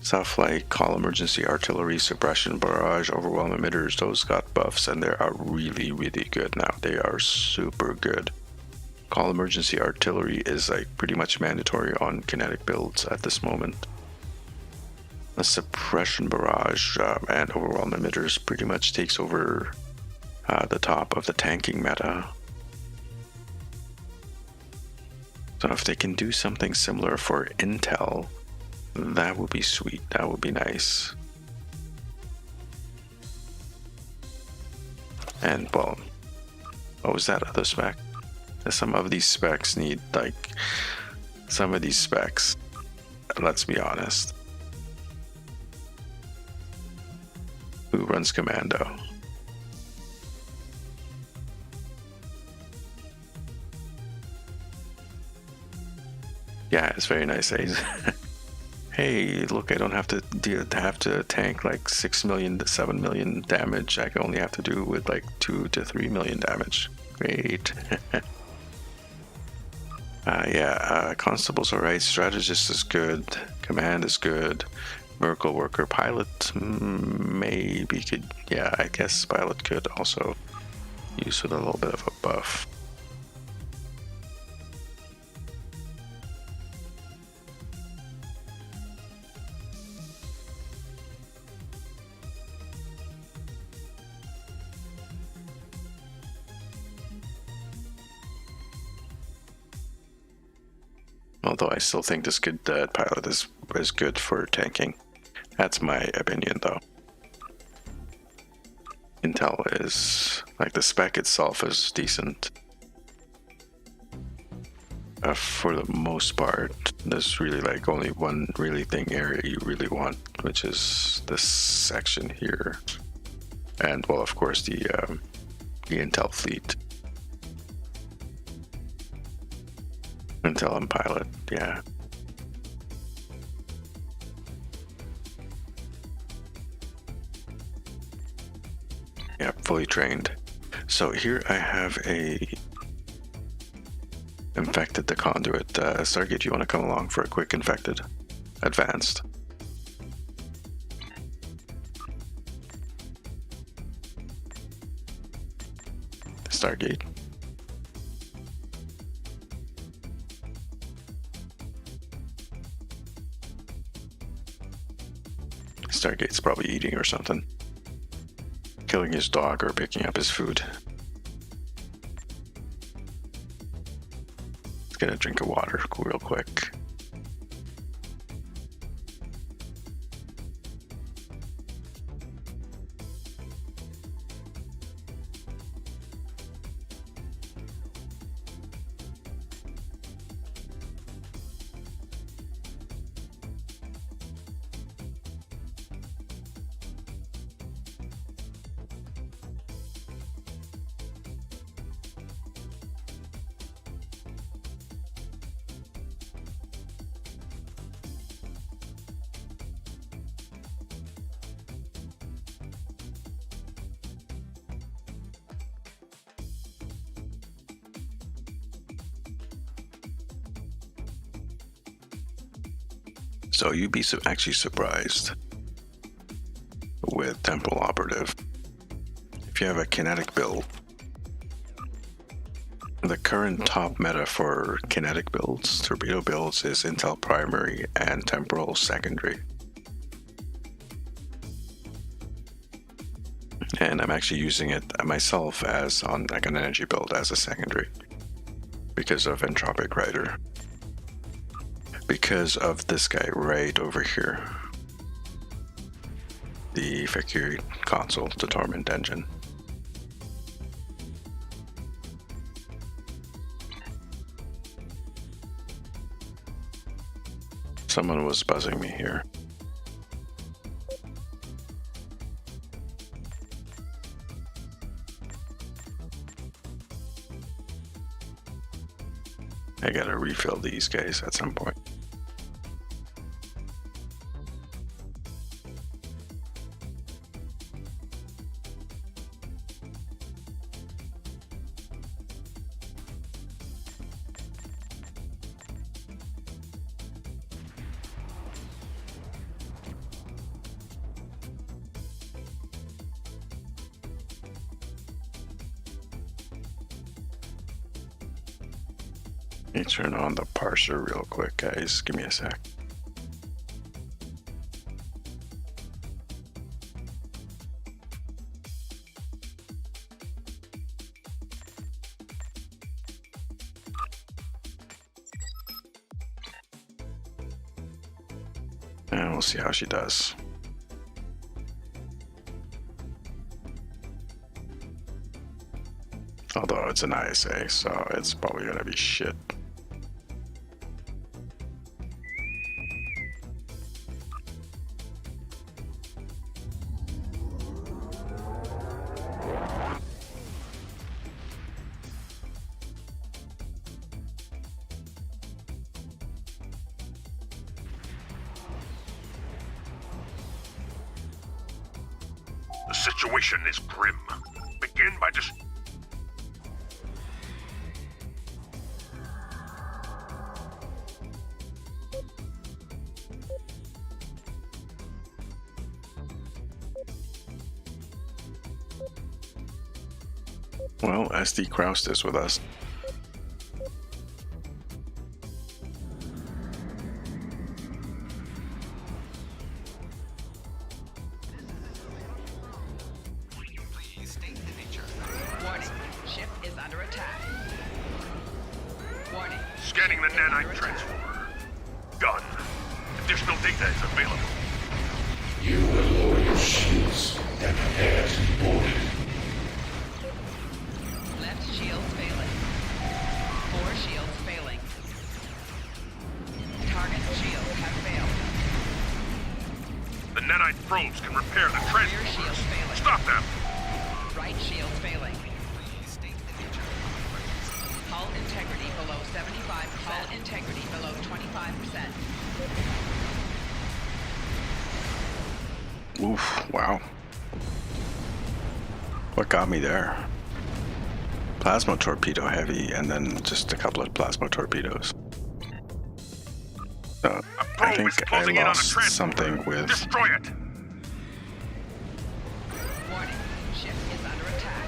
Stuff like call emergency artillery, suppression barrage, overwhelm emitters. Those got buffs, and they are really good now. They are super good. Call emergency artillery is like pretty much mandatory on kinetic builds at this moment. The suppression barrage and overwhelm emitters pretty much takes over the top of the tanking meta. So if they can do something similar for Intel, that would be sweet. That would be nice. And well, what was that other spec? Some of these specs need like some of these specs. Let's be honest. Who runs Commando? Yeah, it's very nice. Hey, look, I don't have to tank like 6 million to 7 million damage. I only have to do with like 2 to 3 million damage. Great. Constables alright. Strategist is good. Command is good. Miracle Worker Pilot, maybe could, yeah, I guess Pilot could also use with a little bit of a buff. Although I still think this good pilot is good for tanking. That's my opinion, though. Intel is, like, the spec itself is decent. For the most part, there's really like only one really thing area you really want, which is this section here. And, well, of course, the Intel fleet. Intel and Pilot, yeah. Yeah, fully trained. So here I have a infected the conduit. Stargate, you want to come along for a quick infected? Advanced. Stargate. Stargate's probably eating or something. Killing his dog or picking up his food. Let's get a drink of water real quick. So you'd be actually surprised with Temporal Operative. If you have a kinetic build, the current top meta for kinetic builds, torpedo builds, is Intel Primary and Temporal Secondary. And I'm actually using it myself as on like an energy build as a secondary because of Entropic Rider. Because of this guy right over here, the Fakir console, the Torment engine. Someone was buzzing me here. I gotta refill these guys at some point. Let me turn on the parser real quick, guys. Give me a sec. And we'll see how she does. Although it's an ISA, so it's probably gonna be shit. The situation is grim. Begin by just... Well, SD Kraust is with us. Please state the nature. Warning, ship is under attack. Warning. Scanning the ship is under nanite attack. transformer. Done. Additional data is available. You will lower your shields and prepare to be boarded. Left shields failing. 4 shields failing. Target shields have failed. The nanite probes can repair the Rear transformers. shields failing. Stop them! Right shields failing. Please state the nature of the emergency. Hull integrity below 75%. Hull integrity below 25%. Oof, wow. What got me there? Plasma torpedo heavy, and then just a couple of plasma torpedoes. So, I Probe think is I closing in on the lost transformer. something with... Destroy it! Warning, ship is under attack.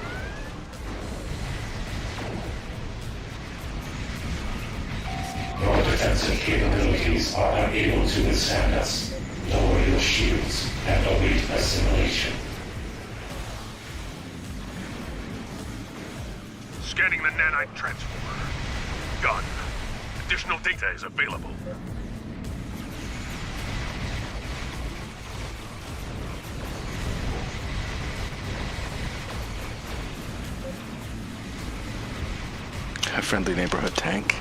Your defensive capabilities are unable to withstand us. Lower your shields and await assimilation. Scanning the nanite transformer. Done. Additional data is available. A friendly neighborhood tank.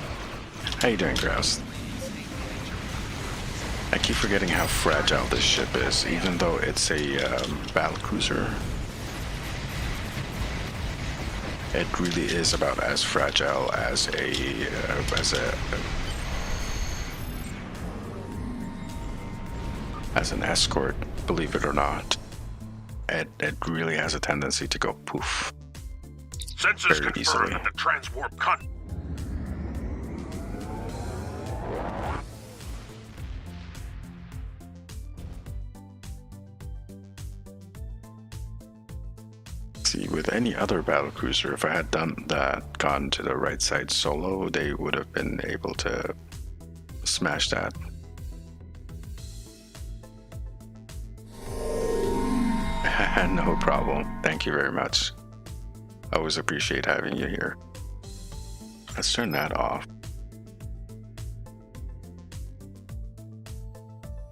How you doing, Grouse? I keep forgetting how fragile this ship is, even though it's a battlecruiser. It really is about as fragile as as an escort, believe it or not. It really has a tendency to go poof. Sensors Very confirm easily. that the transwarp con... See, with any other battlecruiser, if I had done that, gone to the right side solo, they would have been able to smash that. No problem. Thank you very much. I always appreciate having you here. Let's turn that off.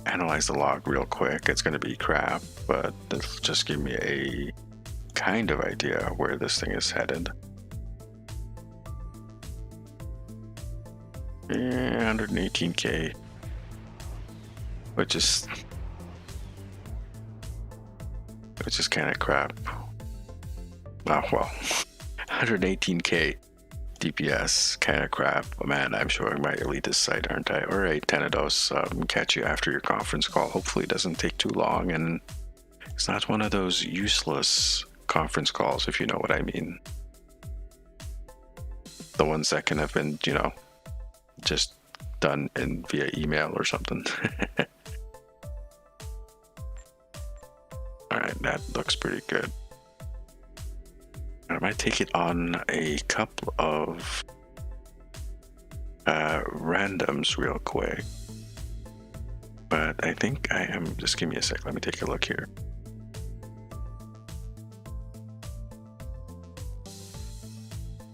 Analyze the log real quick. It's going to be crap, but it'll just give me a kind of idea where this thing is headed. Yeah, 118k, which is kind of crap. Oh well, 118k DPS, kind of crap. Man, I'm showing my elitist side, aren't I? All right, Tenedos, catch you after your conference call. Hopefully, it doesn't take too long, and it's not one of those useless conference calls, if you know what I mean. The ones that can have been, just done via email or something. Alright, that looks pretty good. I might take it on a couple of randoms real quick. But I think I am, just give me a sec, let me take a look here.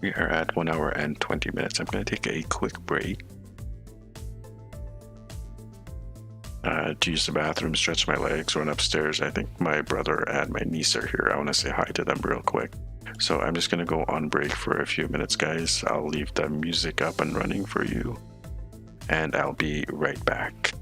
We are at 1 hour and 20 minutes. I'm going to take a quick break. To use the bathroom, stretch my legs, run upstairs. I think my brother and my niece are here. I want to say hi to them real quick. So I'm just going to go on break for a few minutes, guys. I'll leave the music up and running for you. And I'll be right back.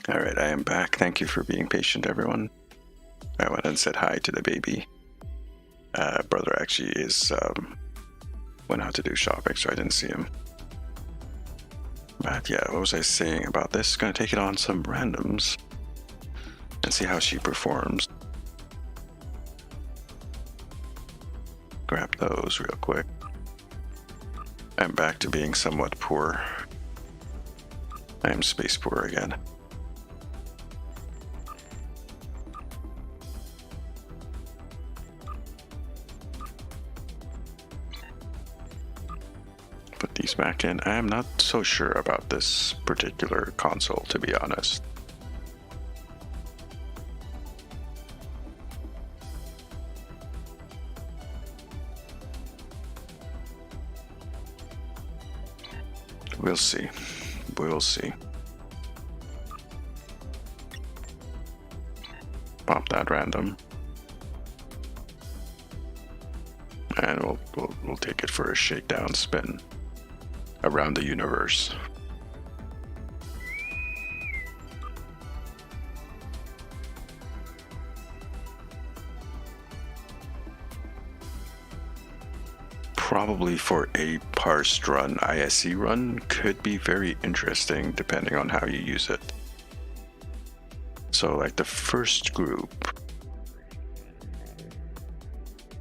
Alright, I am back. Thank you for being patient, everyone. I went and said hi to the baby. Brother actually went out to do shopping, so I didn't see him. But yeah, what was I saying about this? Gonna take it on some randoms and see how she performs. Grab those real quick. I'm back to being somewhat poor. I am space poor again. Put these back in. I am not so sure about this particular console, to be honest. We'll see. We'll see. Pop that random. And we'll take it for a shakedown spin around the universe. Probably for a parsed run, ISE run could be very interesting depending on how you use it. So like the first group,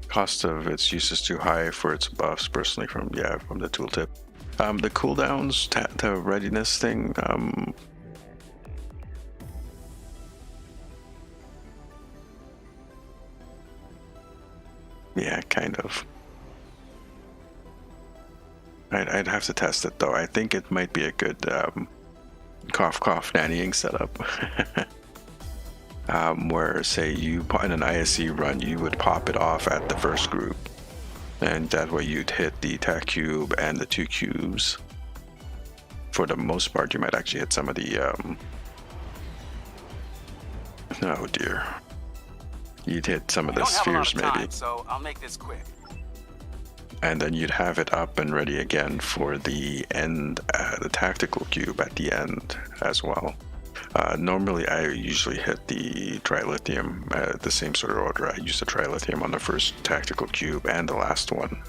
cost of its use is too high for its buffs personally from the tooltip. The cooldowns, the readiness thing, yeah, kind of. I'd have to test it though. I think it might be a good cough nannying setup. Where say you in an ISE run, you would pop it off at the first group, and that way you'd hit the attack cube and the 2 cubes. For the most part, you might actually hit some of the oh dear, you'd hit some of the spheres maybe. So I'll make this quick. And then you'd have it up and ready again for the end, the tactical cube at the end as well. Normally I usually hit the trilithium the same sort of order. I use the trilithium on the first tactical cube and the last one.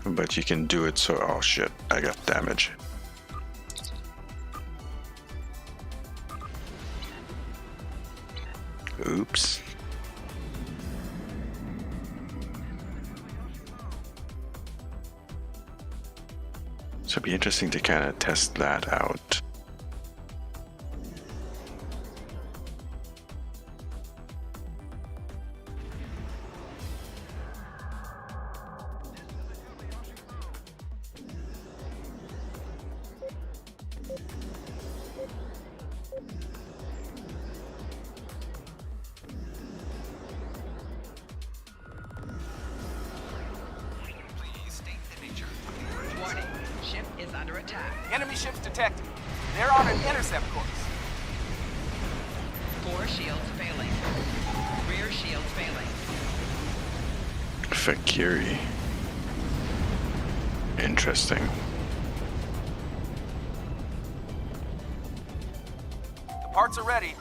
But you can do it so, oh shit, I got damage. Oops. So it'd be interesting to kind of test that out. Please state the nature of the emergency. Warning. Ship is under attack. Enemy ships detected. They're on an intercept course. 4 shields failing. Rear shields failing. Fakiri. Interesting. The parts are ready.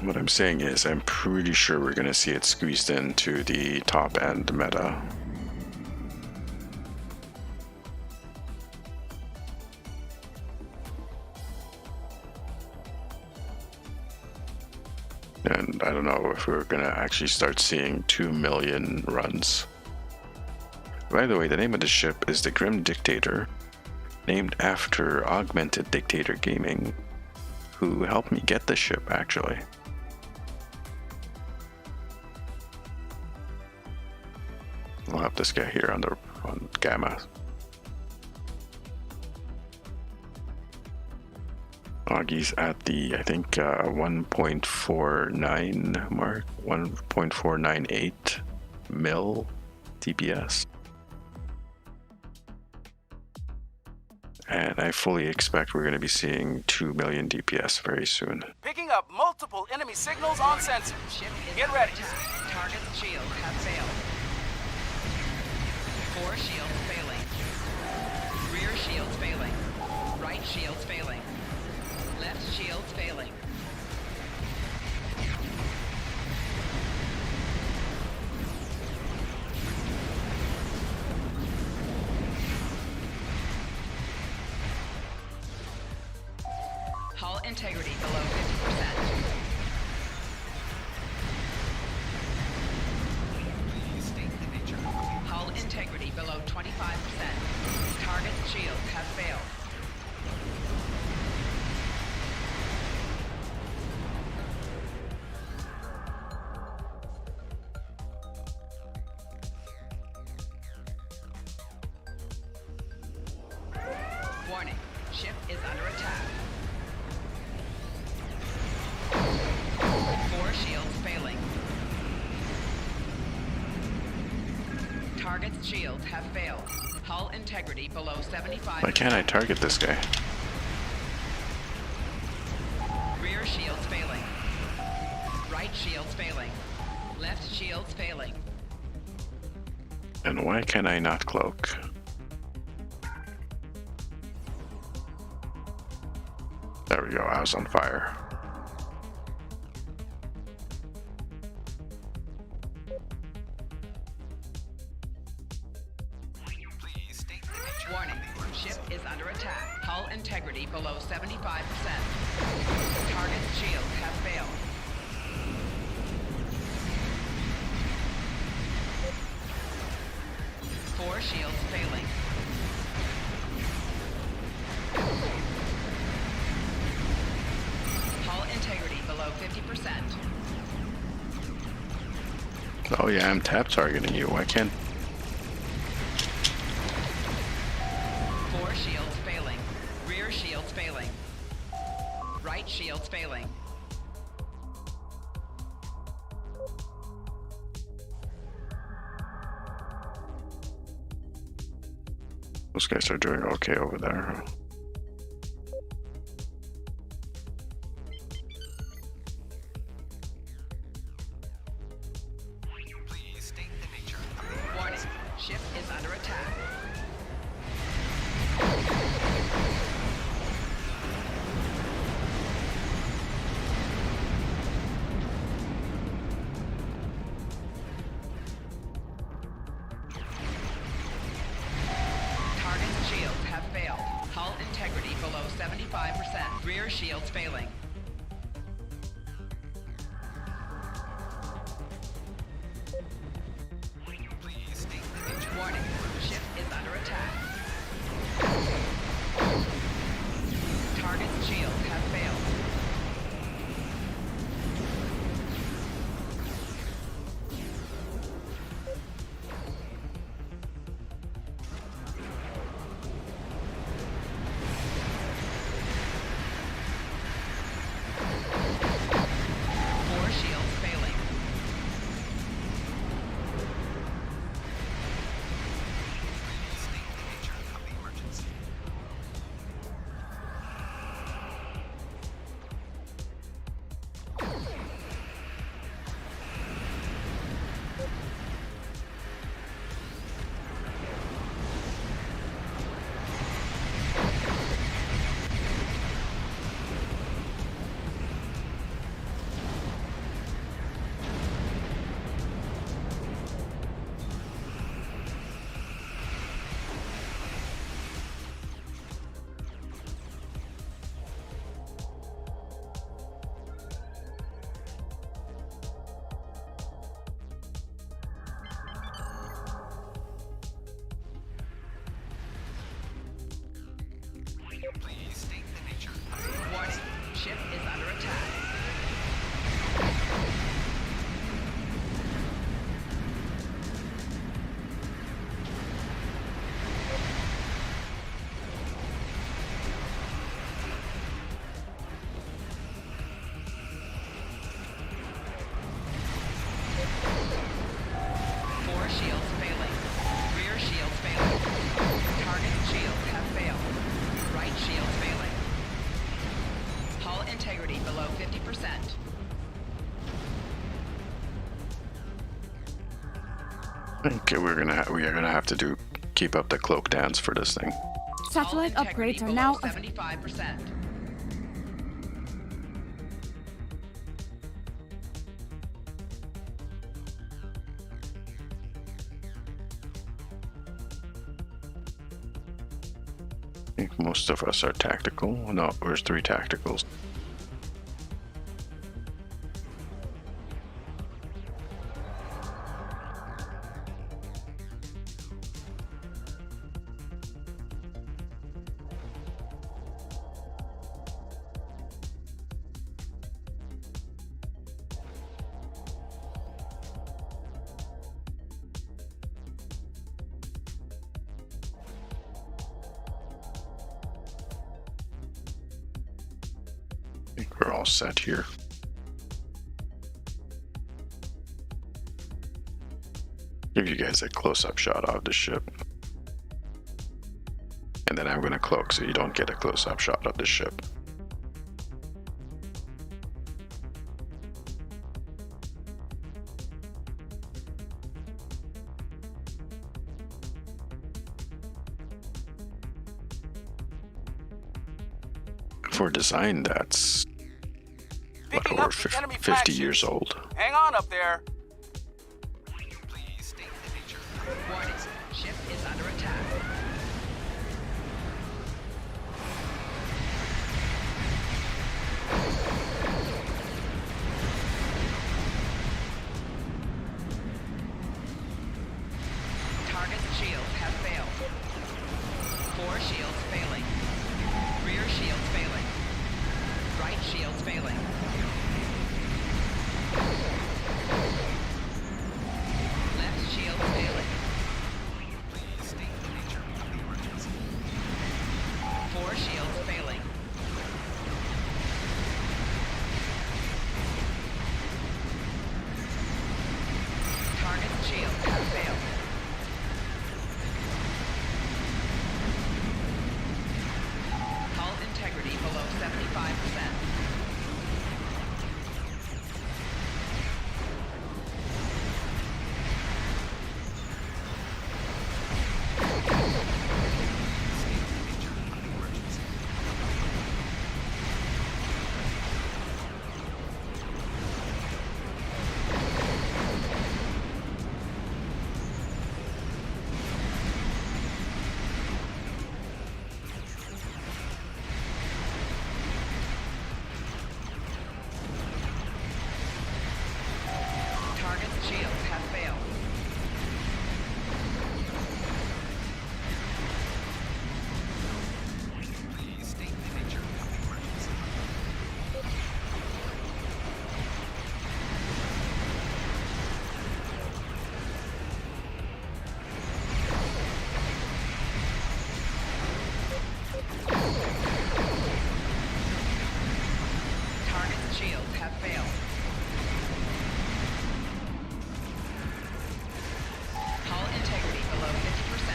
What I'm saying is I'm pretty sure we're going to see it squeezed into the top end meta. And I don't know if we're going to actually start seeing 2 million runs. By the way, the name of the ship is the Grim Dictator, named after Augmented Dictator Gaming, who helped me get the ship actually. We'll have this guy here on Gamma. Augie's at the, I think, 1.49 mark, 1.498 mil TPS. And I fully expect we're going to be seeing 2 million DPS very soon. Picking up multiple enemy signals on sensors. Get ready. Target's shields have failed. 4 shields failing. Rear shields failing. Right shields failing. Left shields failing. Hull integrity below 50%. Hull integrity below 25%. Target's shields have failed. Warning, ship is under attack. 4 shields failing. Target's shields have failed. Hull integrity below 75%. Why can't I target this guy? Rear shields failing. Right shields failing. Left shields failing. And why can I not cloak? There we go, I was on fire. Warning, ship is under attack. Hull integrity below 75%. Target's shields have failed. Four shields failing. Hull integrity below 50%. Oh yeah, I'm tap targeting you. Why can't... 4 shields failing. Rear shields failing. Right shields failing. Those guys are doing okay over there. Warning, ship is under attack. Target's shields have failed. Hull integrity below 75%. Rear shields failing. Warning, ship is under attack. Target's shields have failed. Four shields failing. Warning, ship is under attack. Four shields failing. Rear shields failing. Target shields have failed. Okay, we are gonna have to keep up the cloak dance for this thing. Satellite upgrades are now 75%. I think most of us are tactical. No, there's 3 tacticals. I think we're all set here. Give you guys a close-up shot of the ship. And then I'm gonna cloak so you don't get a close-up shot of the ship. For design, that's what, Picking over up the enemy 50 years old. Hang on up there. Warning, ship is under attack. Target's shields have failed. 4 shields failing. Rear shields failing. Right shields failing. Left shield failing. 4 shields failing. Target's shields have failed. Hull integrity below 75%. Target's shields have failed. Target's shields have failed. Hull integrity below 50%.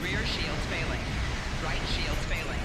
Rear shields failing. Right shields failing.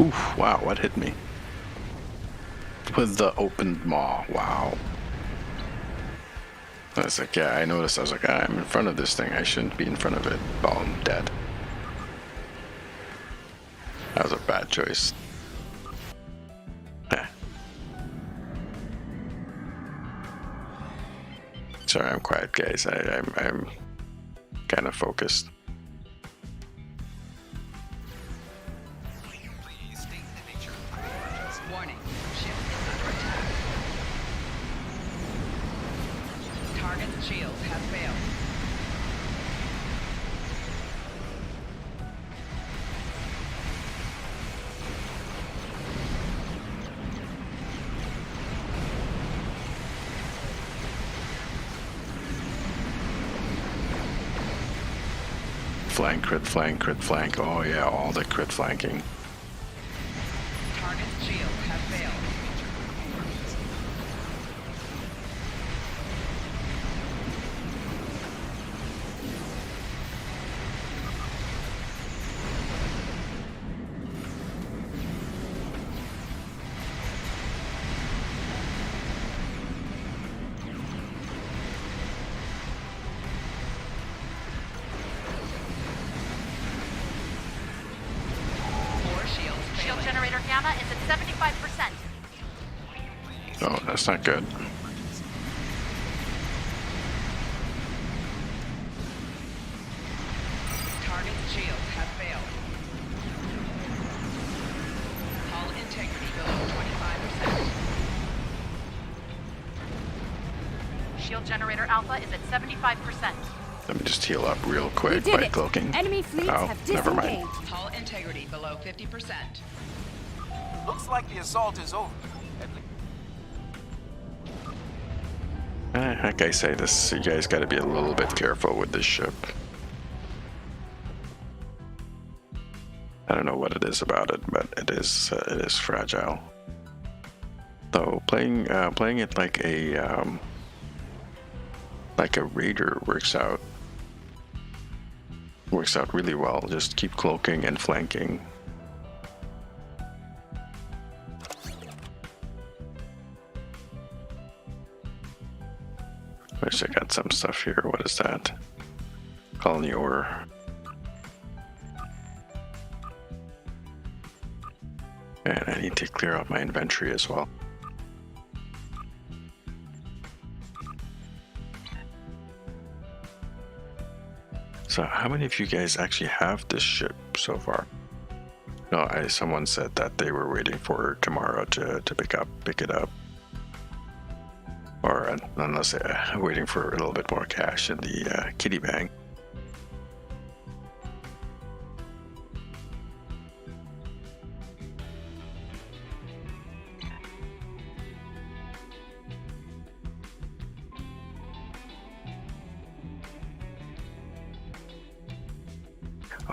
Oof, wow, what hit me? With the opened maw, wow. I was like, yeah, I noticed. I was like, I'm in front of this thing. I shouldn't be in front of it. Oh, I'm dead. That was a bad choice. Yeah. Sorry, I'm quiet, guys. I'm kind of focused. Warning. Ship is under attack. Target's shields have failed. Flank, crit flank, crit flank. Oh yeah, all the crit flanking. Target's shields have failed. Four shields Shield failing. generator gamma is at 75%. Oh, that's not good. Target's shields have failed. Hull integrity below 25%. Shield generator alpha is at 75%. Let me just heal up real We quick did by it. cloaking. Enemy fleets Oh, have never mind. disengaged. Hull integrity below 50%. Looks like the assault is over. At least. Like I say, this you guys got to be a little bit careful with this ship. I don't know what it is about it, but it is fragile. Though playing it like a raider works out really well. Just keep cloaking and flanking. Wish I got some stuff here. What is that? Colony ore. And I need to clear out my inventory as well. So how many of you guys actually have this ship so far? No, someone said that they were waiting for tomorrow to pick it up. Or unless they're waiting for a little bit more cash in the kitty bank.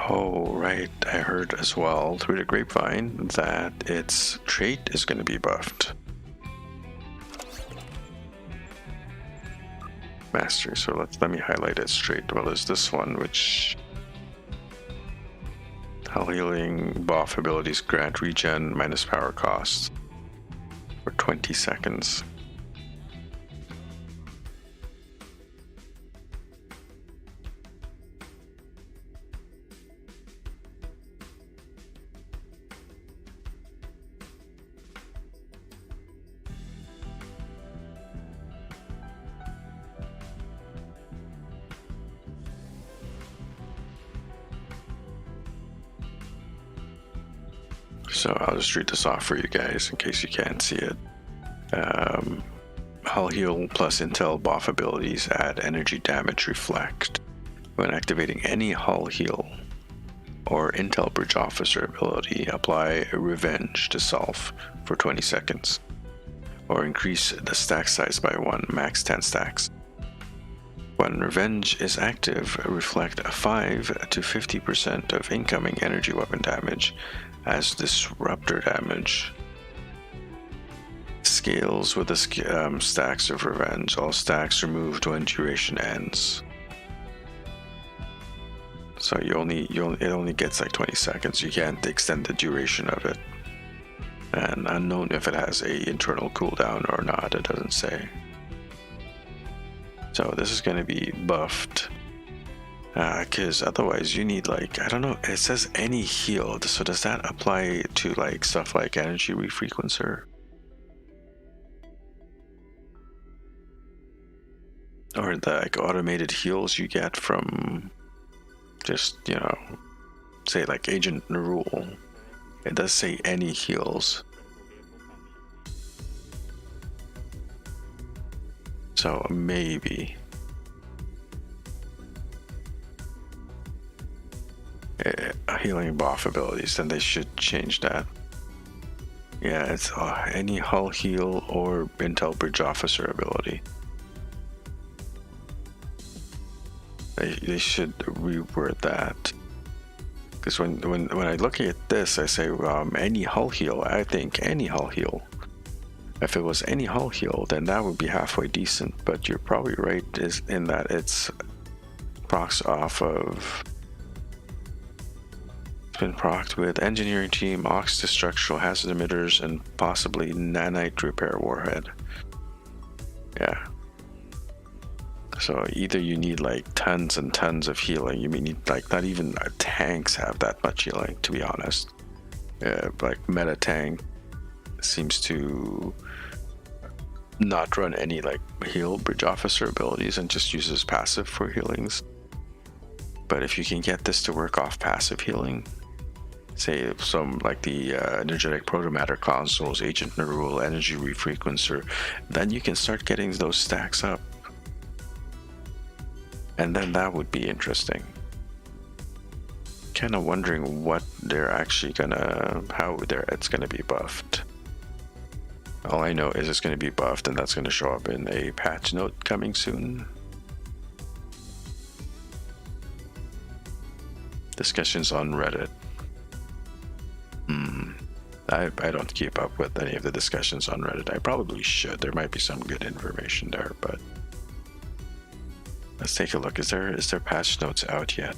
Oh, right. I heard as well through the grapevine that its trait is going to be buffed. Mastery. So let me highlight its trait. Well, there's this one, which Hull healing buff abilities grant regen minus power cost for 20 seconds. So I'll just read this off for you guys in case you can't see it. Hull heal plus intel buff abilities add energy damage reflect. When activating any hull heal or intel bridge officer ability, apply revenge to self for 20 seconds. Or increase the stack size by 1, max 10 stacks. When revenge is active, reflect 5 to 50% of incoming energy weapon damage as disruptor damage. Scales with the stacks of revenge. All stacks removed when duration ends. So it only gets like 20 seconds. You can't extend the duration of it. And unknown if it has a internal cooldown or not. It doesn't say. So this is going to be buffed. Because otherwise you need like, I don't know, it says any heal. So does that apply to like stuff like energy refrequencer? Or the like automated heals you get from just, you know, say like Agent Nerul. It does say any heals. So maybe healing buff abilities, then they should change that. Yeah, it's any hull heal or Intel Bridge Officer ability. They should reword that. Because when I look at this, I say any hull heal. I think any hull heal. If it was any hull heal, then that would be halfway decent. But you're probably right in that it's procs off of. It's been procced with Engineering Team, Ox to Structural Hazard Emitters, and possibly Nanite Repair Warhead. Yeah. So either you need like tons and tons of healing. You need like not even tanks have that much healing, to be honest. Like meta tank seems to not run any like heal bridge officer abilities and just uses passive for healings. But if you can get this to work off passive healing, say some like the energetic protomatter consoles, Agent Nerul, energy refrequencer, then you can start getting those stacks up. And then that would be interesting. Kind of wondering what they're actually how it's gonna be buffed. All I know is it's gonna be buffed, and that's gonna show up in a patch note coming soon. Discussions on Reddit. I don't keep up with any of the discussions on Reddit. I probably should. There might be some good information there, but let's take a look. Is there patch notes out yet?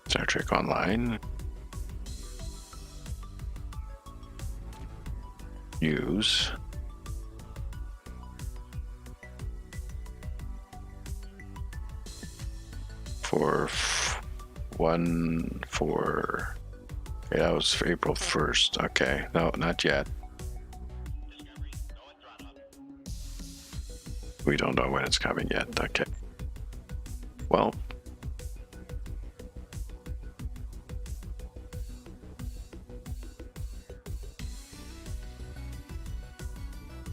Star Trek Online. News. Okay, that was for April 1st. Okay, no, not yet. We don't know when it's coming yet. Okay. Well,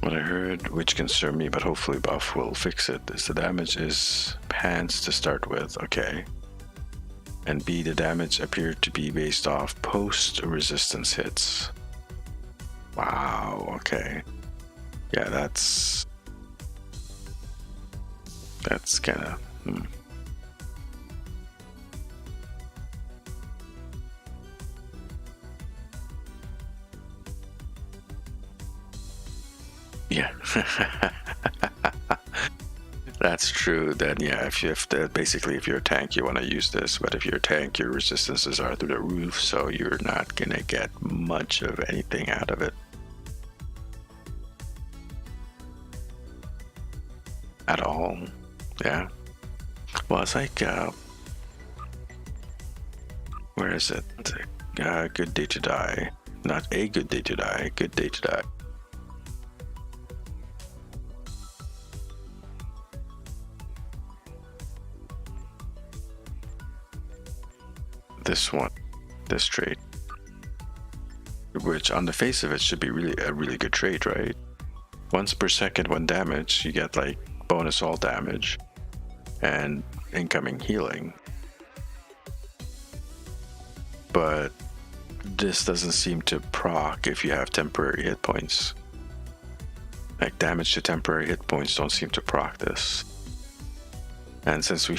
what I heard, which concerned me, but hopefully buff will fix it, is the damage is pants to start with. Okay. And B, the damage appeared to be based off post resistance hits. Wow, okay. Yeah, that's kind of yeah. That's true. Then yeah, if you're a tank, you want to use this. But if you're a tank, your resistances are through the roof, so you're not gonna get much of anything out of it at all. Yeah. Well, it's like where is it? Good Day to Die. Not A Good Day to Die. Good Day to Die. This one, this trait, which on the face of it should be a really good trait, right? Once per second when damaged, you get like bonus all damage and incoming healing. But this doesn't seem to proc if you have temporary hit points. Like damage to temporary hit points don't seem to proc this. And since we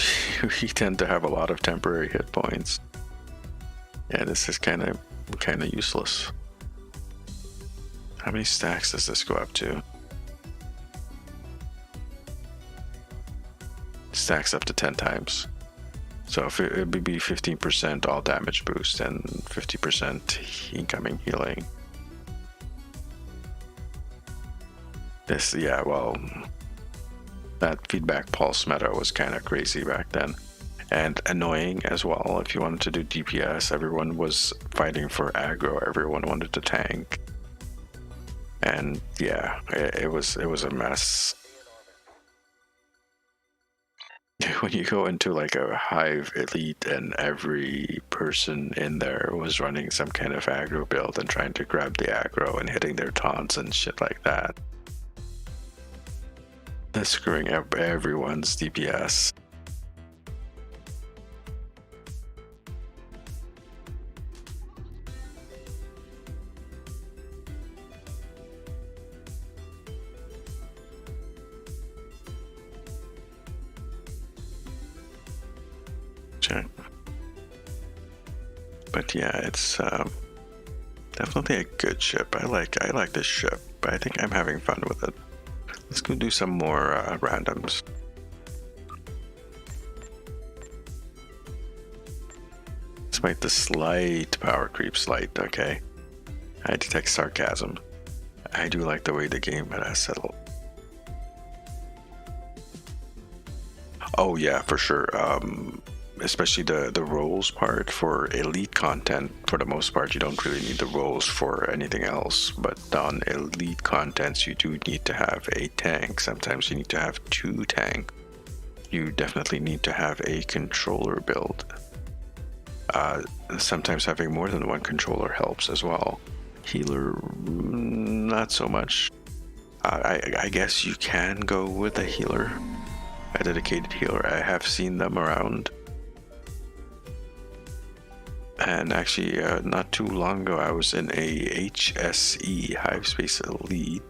tend to have a lot of temporary hit points, yeah, this is kind of useless. How many stacks does this go up to? Stacks up to 10 times. So if it would be 15% all damage boost and 50% incoming healing. This, yeah, well, that feedback pulse meta was kind of crazy back then. And annoying as well. If you wanted to do DPS, everyone was fighting for aggro. Everyone wanted to tank. And yeah, it was a mess. When you go into like a Hive Elite and every person in there was running some kind of aggro build and trying to grab the aggro and hitting their taunts and shit like that. That's screwing up everyone's DPS. But yeah, it's definitely a good ship. I like this ship, but I think I'm having fun with it. Let's go do some more randoms. Despite the slight power creep, okay? I detect sarcasm. I do like the way the game has settled. Oh yeah, for sure. Especially the roles part for elite content. For the most part, you don't really need the roles for anything else, but on elite contents you do need to have a tank. Sometimes you need to have 2 tanks. You definitely need to have a controller build. Sometimes having more than 1 controller helps as well. Healer, not so much. I guess you can go with a healer, a dedicated healer. I have seen them around. And actually, not too long ago, I was in a HSE, Hive Space Elite,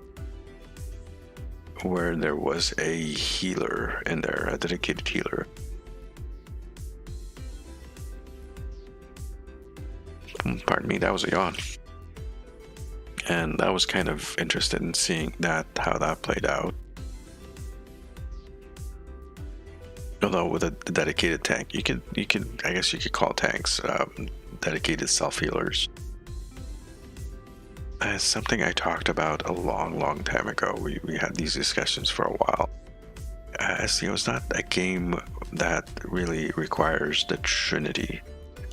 where there was a healer in there, a dedicated healer. Pardon me, that was a yawn. And I was kind of interested in seeing how that played out. Although with a dedicated tank, you can I guess you could call tanks dedicated self-healers. It's something I talked about a long time ago. We had these discussions for a while. As you know, it's not a game that really requires the Trinity,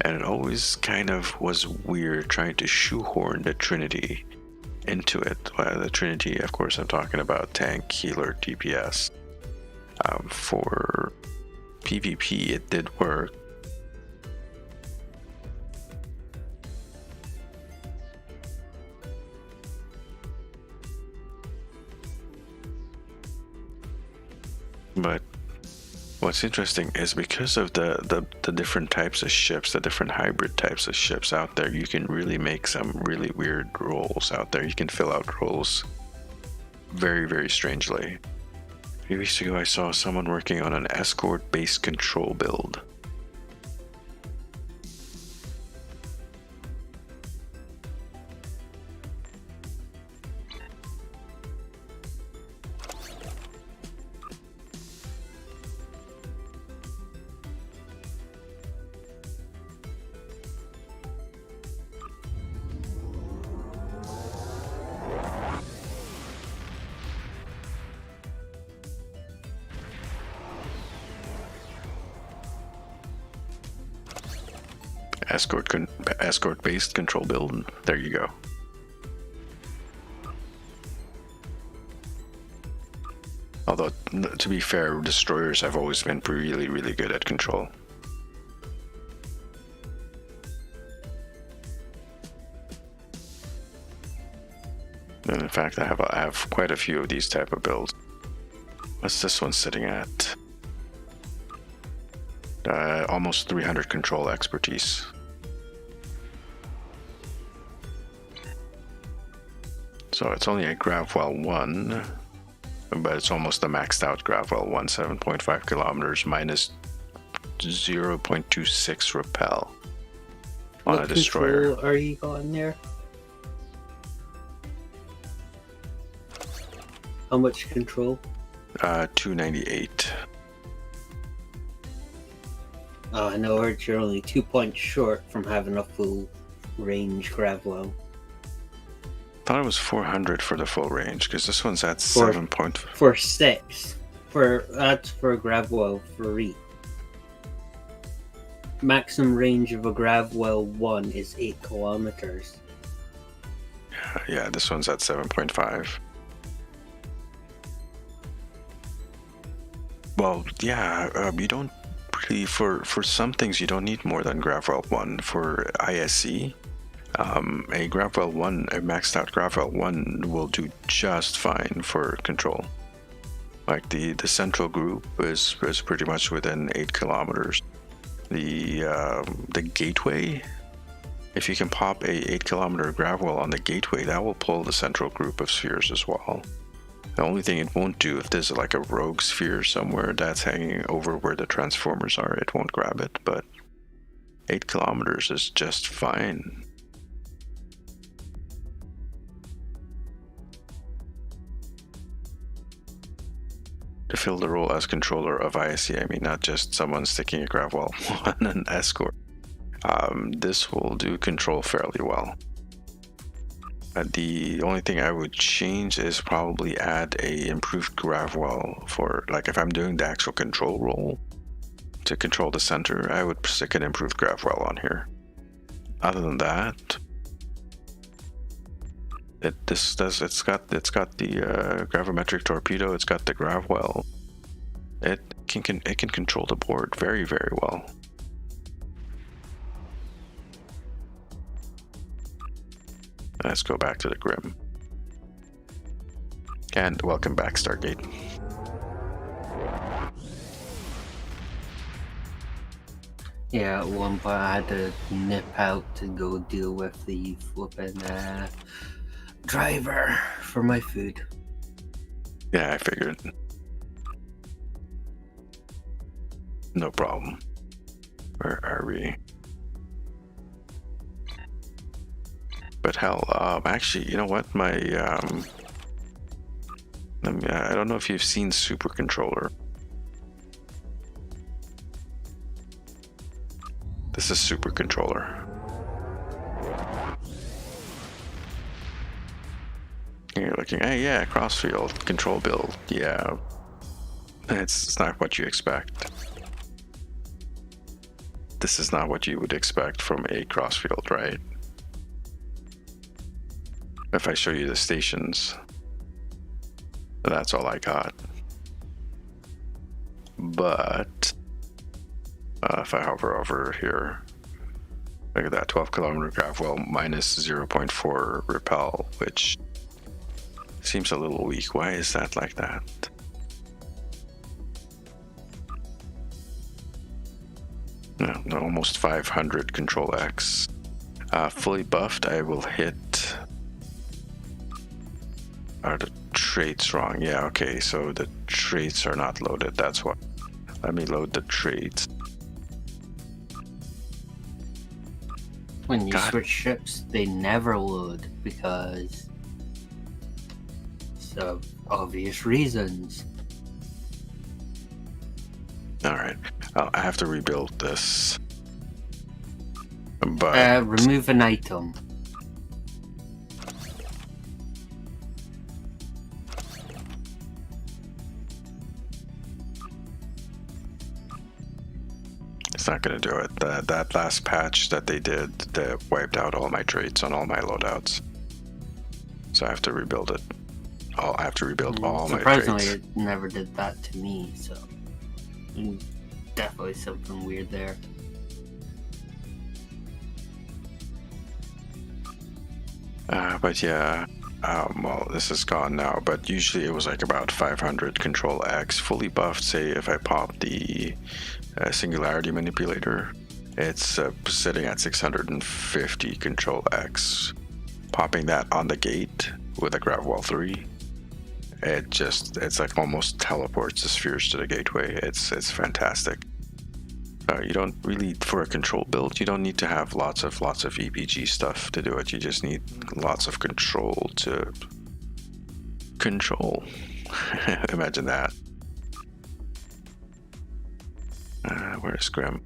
and it always kind of was weird trying to shoehorn the Trinity into it. The Trinity, of course, I'm talking about tank, healer, DPS. For PvP, it did work. But what's interesting is because of the different types of ships, the different hybrid types of ships out there, you can really make some really weird roles out there. You can fill out roles very strangely. A few weeks ago, I saw someone working on an escort-based control build. Escort-based control build. There you go. Although, to be fair, destroyers have always been really good at control. And in fact, I have quite a few of these type of builds. What's this one sitting at? Almost 300 control expertise. So it's only a Gravwell 1, but it's almost a maxed out Gravwell 1, 7.5 kilometers minus 0.26 repel on a destroyer. What control are you going there? How much control? 298. Oh, I know you're only 2 points short from having a full range Gravwell. thought it was 400 for the full range, because this one's at 7 point. For 6. That's for Gravwell 3. Maximum range of a Gravwell 1 is 8 kilometers. Yeah, this one's at 7.5. Well, yeah, you don't really, for some things, you don't need more than Gravwell 1. For ISC, a Gravwell 1, a maxed out Gravwell 1 will do just fine for control. Like the central group is pretty much within 8 kilometers. The gateway, if you can pop a 8 kilometer Gravwell on the gateway, that will pull the central group of spheres as well. The only thing it won't do, if there's like a rogue sphere somewhere that's hanging over where the transformers are, it won't grab it, but 8 kilometers is just fine. To fill the role as controller of ISC, I mean not just someone sticking a Gravwell on an escort. This will do control fairly well. The only thing I would change is probably add a improved Gravwell for, like, if I'm doing the actual control role to control the center, I would stick an improved Gravwell on here. Other than that, it's got the gravimetric torpedo. It's got the Gravwell. It can control the board very, very well. Let's go back to the Grim. And welcome back, Stargate. Yeah, at one point I had to nip out to go deal with the flipping driver for my food. Yeah, I figured. No problem. Where are we? But hell, actually, you know what? My I don't know if you've seen Super Controller. This is Super Controller. You're looking, hey, yeah, crossfield control build. Yeah, it's not what you expect. This is not what you would expect from a crossfield, right? If I show you the stations, that's all I got. But if I hover over here, look at that 12 kilometer Gravwell minus 0.4 repel, which seems a little weak. Why is that like that? No, almost 500 control X. Fully buffed, I will hit. Are the traits wrong? Yeah, okay, so the traits are not loaded, that's why. Let me load the traits. When you switch ships, they never load because of obvious reasons. Alright, I have to rebuild this. But remove an item. it's not going to do it. That last patch that they did, that wiped out all my traits on all my loadouts. So I have to rebuild it. I have to rebuild all my traits. Surprisingly, it never did that to me, so definitely something weird there. But yeah, well, this is gone now, but usually it was like about 500 control X. Fully buffed, say if I pop the singularity manipulator, it's sitting at 650 control X. Popping that on the gate with a Gravwell 3, it's like almost teleports the spheres to the gateway. It's fantastic. You don't really, for a control build, you don't need to have lots of EPG stuff to do it. You just need lots of control to control. Imagine that. Where's Grim?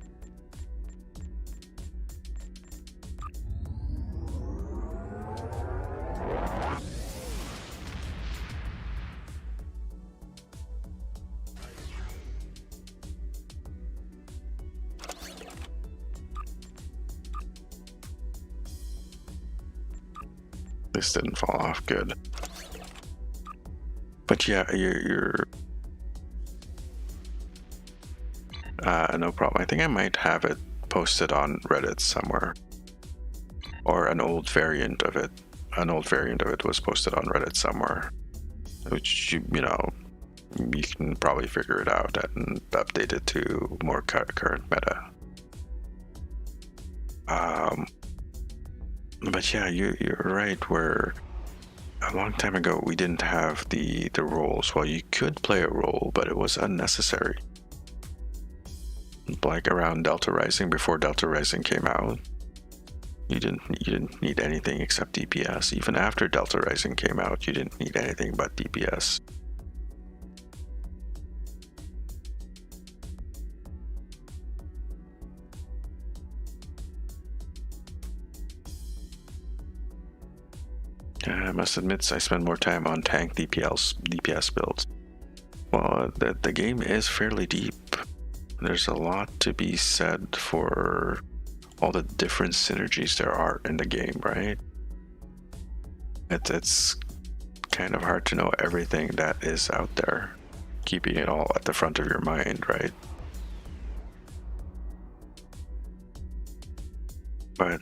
least didn't fall off. Good. But yeah, you're no problem. I think I might have it posted on Reddit somewhere, or an old variant of it. An old variant of it was posted on Reddit somewhere, which you can probably figure it out and update it to more current meta. But yeah, you're right. Where a long time ago we didn't have the roles. Well, you could play a role, but it was unnecessary. Like around Delta Rising, before Delta Rising came out, you didn't need anything except DPS. Even after Delta Rising came out, you didn't need anything but DPS. I must admit, I spend more time on tank DPS builds. Well, the game is fairly deep. There's a lot to be said for all the different synergies there are in the game, right? It's kind of hard to know everything that is out there, keeping it all at the front of your mind, right? But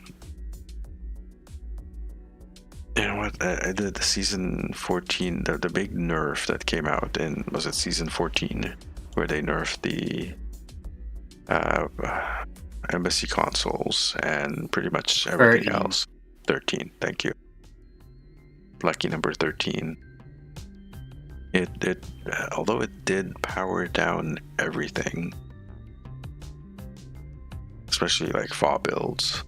you know what? The season 14, the big nerf that came out in, was it season 14, where they nerfed the embassy consoles and pretty much everything 13. else. 13, thank you. Lucky number 13. It although it did power down everything, especially like FAW builds,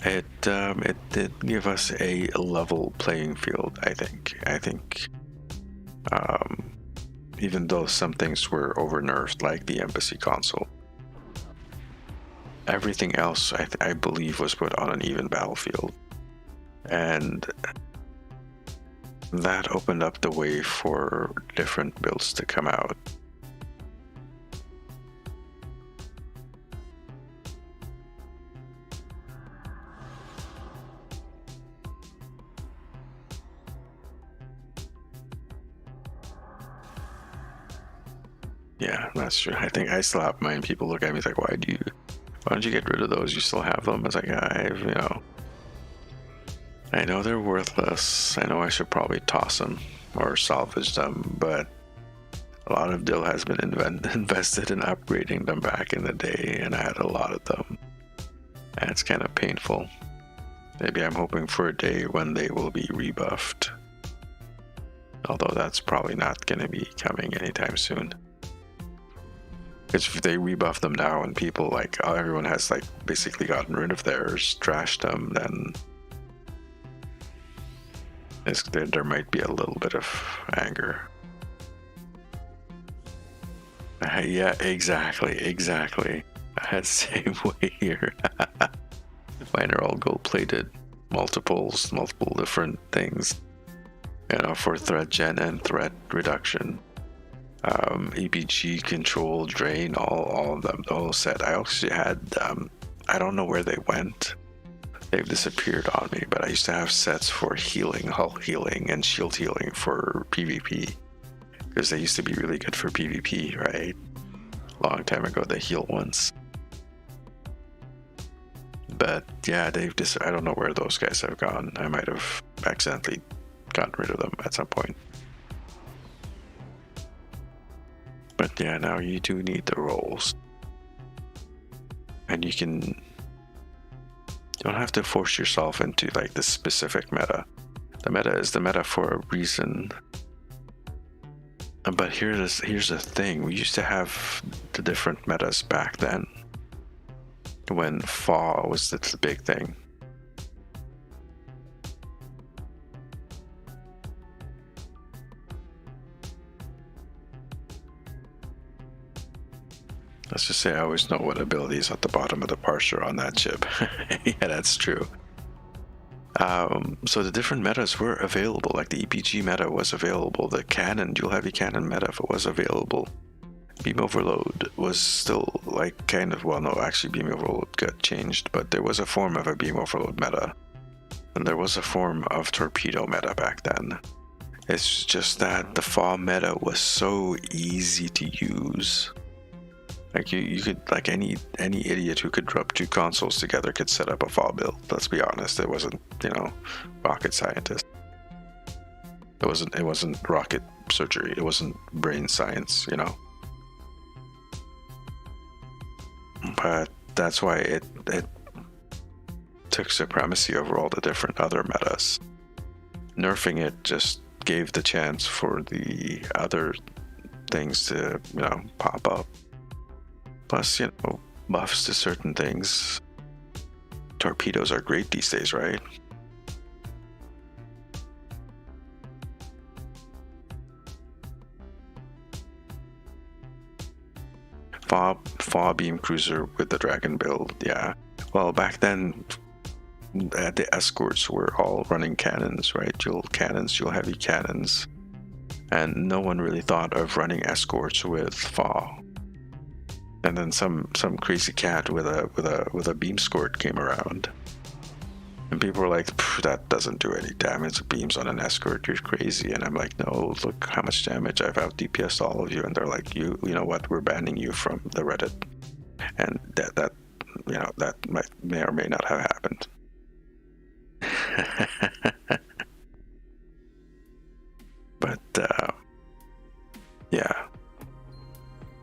it did give us a level playing field. I think even though some things were over nerfed, like the embassy console, everything else I believe was put on an even battlefield, and that opened up the way for different builds to come out. Yeah, that's true. I think I still have mine. People look at me like, why don't you get rid of those? You still have them? It's like, I know they're worthless. I know I should probably toss them or salvage them, but a lot of dill has been invested in upgrading them back in the day, and I had a lot of them. And it's kind of painful. Maybe I'm hoping for a day when they will be rebuffed. Although that's probably not going to be coming anytime soon. Because if they rebuff them now and people everyone has basically gotten rid of theirs, trashed them, then there might be a little bit of anger. Yeah, exactly. I had the same way here. Mine are all gold-plated, multiple different things, for threat gen and threat reduction. EPG, control, drain, all of them, the whole set. I actually had, I don't know where they went. They've disappeared on me, but I used to have sets for healing, hull healing, and shield healing for PvP. Because they used to be really good for PvP, right? Long time ago, the heal ones. But yeah, I don't know where those guys have gone. I might have accidentally gotten rid of them at some point. But yeah, now you do need the roles. And you don't have to force yourself into the specific meta. The meta is the meta for a reason. But here's the thing. We used to have the different metas back then, when FAW was the big thing. Let's just say I always know what ability is at the bottom of the parser on that chip. Yeah, that's true. So the different metas were available. Like the EPG meta was available. The cannon, dual heavy cannon meta was available. Beam overload was still beam overload got changed, but there was a form of a beam overload meta. And there was a form of torpedo meta back then. It's just that the FAW meta was so easy to use. Like you could, like any idiot who could rub two consoles together could set up a FAW build. Let's be honest, it wasn't, rocket scientist. It wasn't rocket surgery. It wasn't brain science, But that's why it took supremacy over all the different other metas. Nerfing it just gave the chance for the other things to, pop up. Plus, buffs to certain things. Torpedoes are great these days, right? FAW beam cruiser with the dragon build, yeah. Well, back then, the escorts were all running cannons, right? Dual heavy cannons, and no one really thought of running escorts with FAW. And then some crazy cat with a beam escort came around, and people were like, "That doesn't do any damage. Beams on an escort, you're crazy." And I'm like, "No, look how much damage I've out DPS'd all of you." And they're like, "You know what? We're banning you from the Reddit." And that may or may not have happened. But yeah,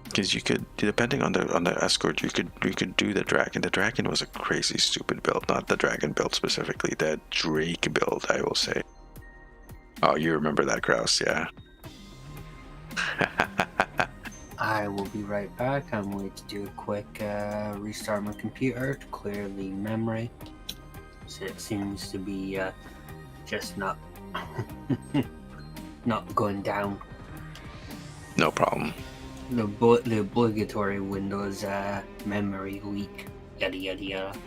because you could, depending on the escort, you could do the dragon. The dragon was a crazy stupid build, not the dragon build specifically, the Drake build, I will say. Oh, you remember that, Kraus? Yeah. I will be right back. I'm going to do a quick restart my computer to clear the memory. So it seems to be just not going down. No problem. The obligatory Windows memory leak, yada yada yada.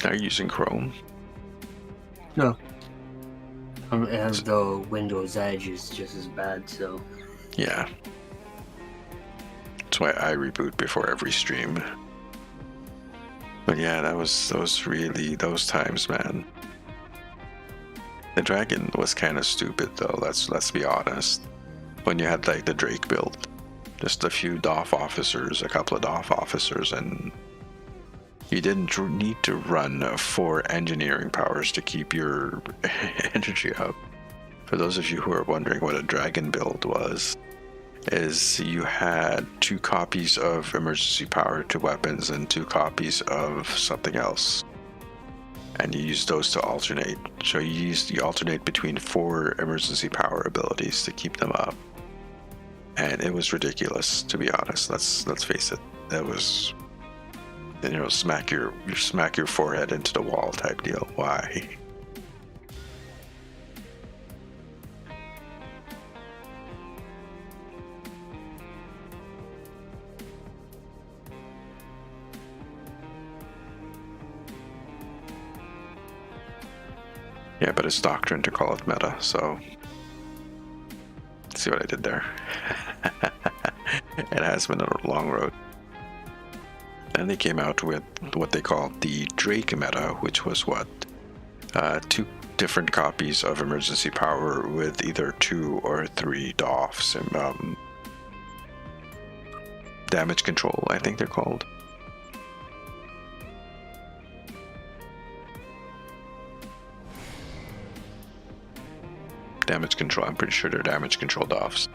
Are you using Chrome? No. As though Windows Edge is just as bad, so. Yeah. That's why I reboot before every stream. But yeah, that was really those times, man. The dragon was kind of stupid though. Let's be honest. When you had like the Drake build, just a few DOF officers, a couple of DOF officers, and you didn't need to run 4 engineering powers to keep your energy up. For those of you who are wondering what a dragon build was, is you had 2 copies of emergency power to weapons and 2 copies of something else, and you use those to alternate. So you alternate between 4 emergency power abilities to keep them up, and it was ridiculous, to be honest. Let's face it. That was, smack your forehead into the wall type deal. Why? Yeah, but it's doctrine to call it meta, so see what I did there. It has been a long road. Then they came out with what they called the Drake meta, which was 2 different copies of emergency power with either 2 or 3 DOFs and damage control, I think they're called. Damage control, I'm pretty sure they're damage control DOFs.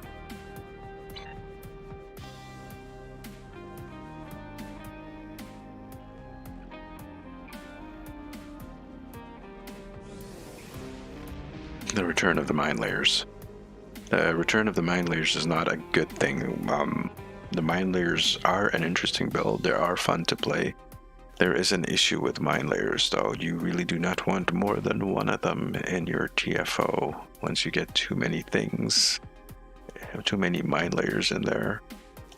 The return of the mine layers. The return of the mine layers is not a good thing. The mine layers are an interesting build. They are fun to play. There is an issue with mine layers though. You really do not want more than one of them in your TFO. Once you get too many things, too many mine layers in there,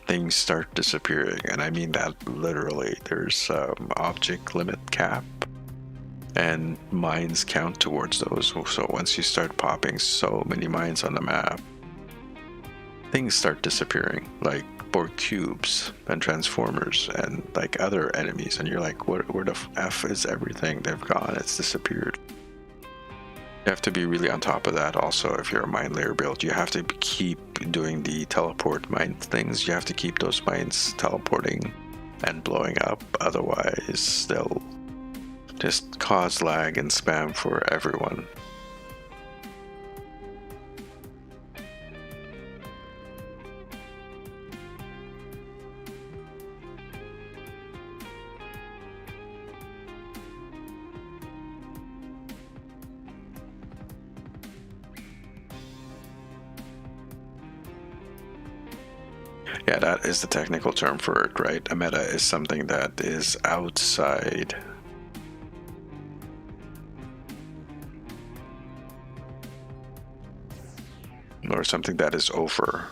things start disappearing. And I mean that literally. There's object limit cap, and mines count towards those. So once you start popping so many mines on the map, things start disappearing, like Borg cubes and transformers and like other enemies, and you're like, where the F is everything? They've gone, it's disappeared. You have to be really on top of that also if you're a mine layer build. You have to keep doing the teleport mine things. You have to keep those mines teleporting and blowing up. Otherwise, they'll just cause lag and spam for everyone. Yeah, that is the technical term for it, right? A meta is something that is outside. Or something that is over.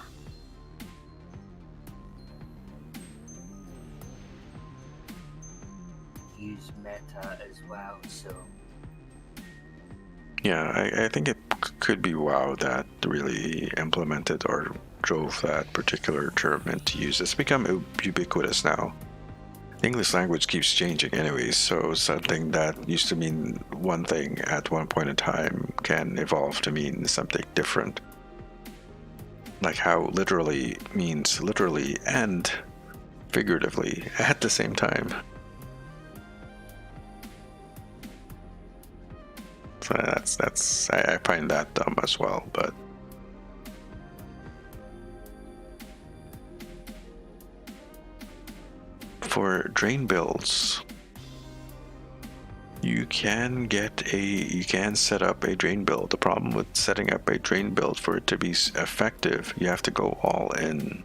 Use meta as well, so. Yeah, I think it could be WoW that really implemented or drove that particular term into use. It's become ubiquitous now. The English language keeps changing anyways, so something that used to mean one thing at one point in time can evolve to mean something different. Like how literally means literally and figuratively at the same time. So I find that dumb as well, but for drain builds, you can set up a drain build. The problem with setting up a drain build, for it to be effective, you have to go all in.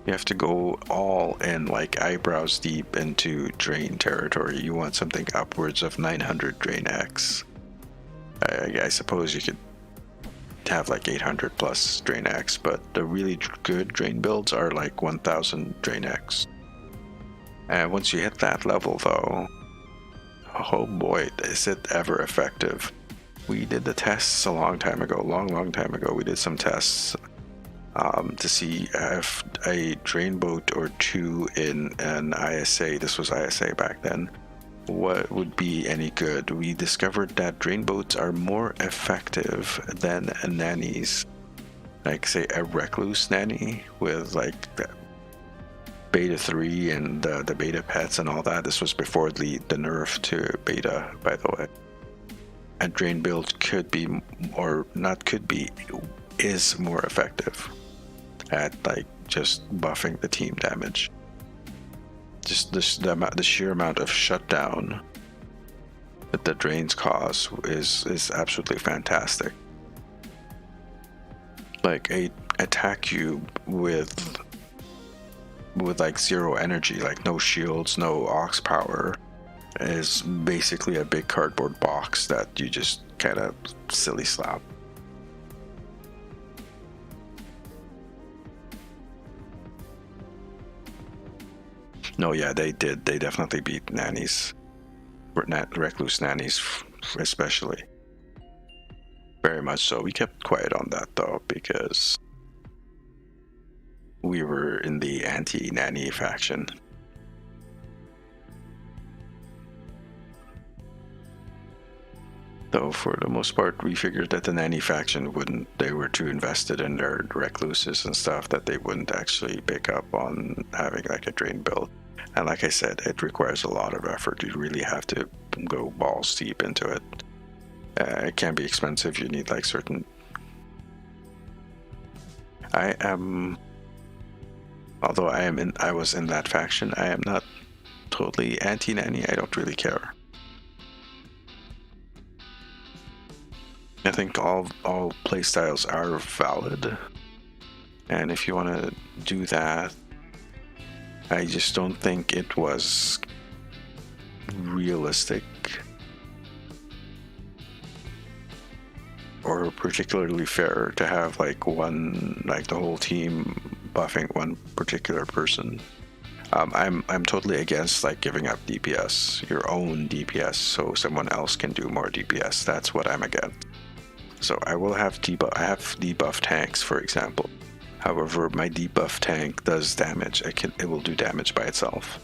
You have to go all in, like eyebrows deep into drain territory. You want something upwards of 900 drain X. I suppose you could have like 800 plus drain X, but the really good drain builds are like 1000 drain X. And once you hit that level though, oh boy, is it ever effective. We did the tests a long time ago, long time ago. We did some tests to see if a drain boat or two in an ISA, this was ISA back then, what would be any good. We discovered that drain boats are more effective than nannies. Like say a recluse nanny with like the beta 3 and the beta pets and all that. This was before the nerf to beta, by the way. A drain build could be, or not could be, is more effective at like just buffing the team damage. Just the sheer amount of shutdown that the drains cause is absolutely fantastic. Like a attack cube with like zero energy, like no shields, no aux power, is basically a big cardboard box that you just kind of silly slap. No, yeah, they did. They definitely beat nannies. Recluse nannies, especially. Very much so. We kept quiet on that, though, because we were in the anti-nanny faction. Though, for the most part, we figured that the nanny faction wouldn't, they were too invested in their recluses and stuff that they wouldn't actually pick up on having like a drain build. And like I said, it requires a lot of effort. You really have to go balls deep into it. It can be expensive. You need like certain... Although I was in that faction, I am not totally anti-nanny. I don't really care. I think all playstyles are valid. And if you want to do that, I just don't think it was realistic or particularly fair to have like the whole team buffing one particular person. I'm totally against like giving up DPS, your own DPS, so someone else can do more DPS. That's what I'm against. So I will have debuff tanks, for example. However, my debuff tank does damage. It will do damage by itself.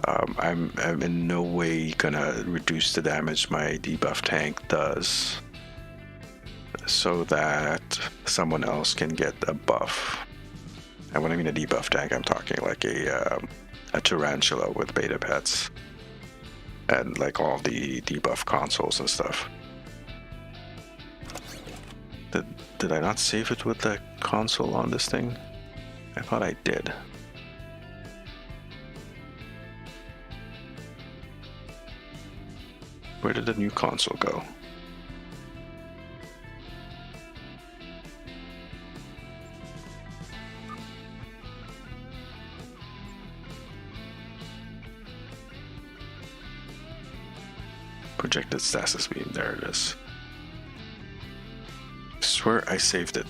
I'm in no way gonna reduce the damage my debuff tank does so that someone else can get a buff. And when I mean a debuff tank, I'm talking like a tarantula with beta pets and like all the debuff consoles and stuff. Did I not save it with the console on this thing? I thought I did. Where did the new console go? Projected stasis beam, there it is. I swear I saved it.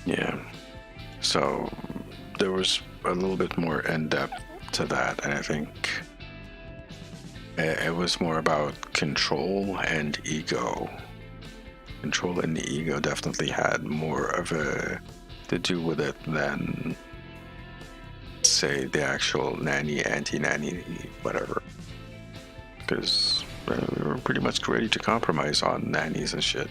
Yeah, so there was a little bit more in-depth to that, and I think it was more about control and ego. Control and the ego definitely had more of a to do with it than, say, the actual nanny, anti-nanny, whatever. Because we were pretty much ready to compromise on nannies and shit.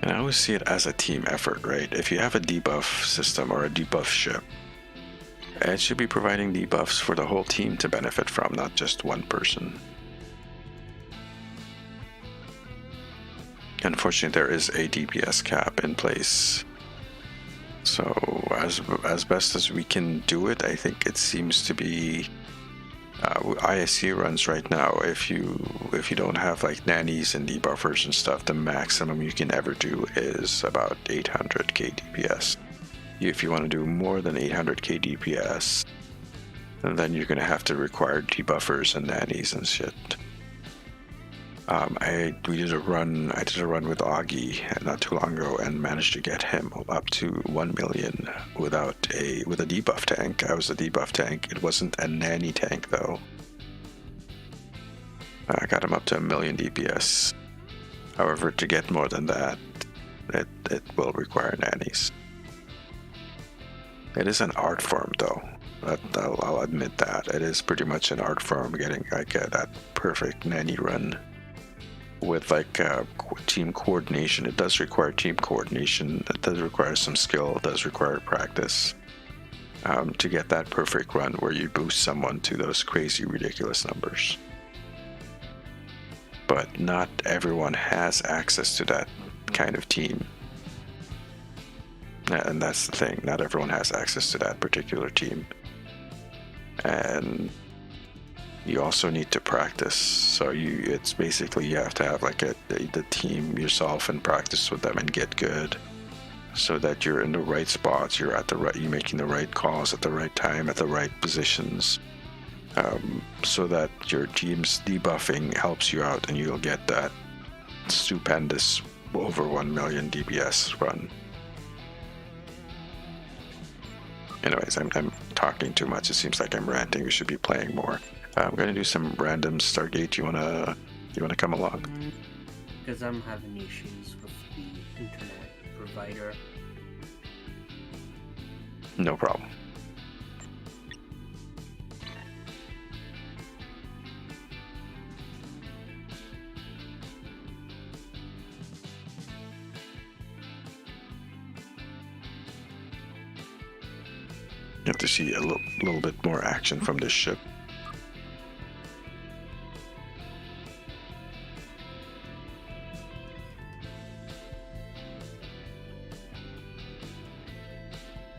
And I always see it as a team effort, right? If you have a debuff system or a debuff ship, it should be providing debuffs for the whole team to benefit from, not just one person. Unfortunately, there is a DPS cap in place. So as best as we can do it, I think it seems to be ISC runs right now. If you don't have like nannies and debuffers and stuff, the maximum you can ever do is about 800k DPS. If you want to do more than 800k DPS, then you're gonna have to require debuffers and nannies and shit. I did a run with Augie not too long ago and managed to get him up to 1 million with a debuff tank. I was a debuff tank. It wasn't a nanny tank though. I got him up to 1 million DPS. However, to get more than that, it will require nannies. It is an art form though. I'll admit that. It is pretty much an art form getting like that perfect nanny run. With like team coordination. It does require team coordination. It does require some skill. It does require practice to get that perfect run where you boost someone to those crazy, ridiculous numbers. But not everyone has access to that kind of team. And that's the thing. Not everyone has access to that particular team. And you also need to practice. So it's basically you have to have like the team yourself and practice with them and get good, so that you're in the right spots. You're making the right calls at the right time at the right positions, so that your team's debuffing helps you out and you'll get that stupendous over 1 million DPS run. Anyways, I'm talking too much. It seems like I'm ranting. We should be playing more. I'm gonna do some random Stargate. You wanna come along? Because I'm having issues with the internet provider. No problem. You have to see a little bit more action from this ship.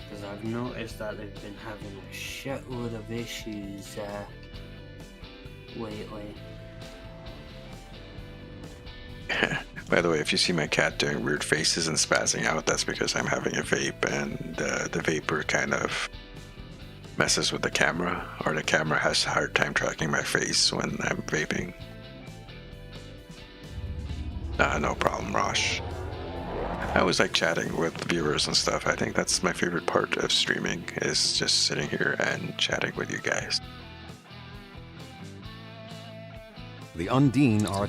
Because I've noticed that they've been having a shitload of issues lately. By the way, if you see my cat doing weird faces and spazzing out, that's because I'm having a vape, and the vapor kind of messes with the camera, or the camera has a hard time tracking my face when I'm vaping. No problem, Rosh. I always like chatting with viewers and stuff. I think that's my favorite part of streaming, is just sitting here and chatting with you guys. The Undine are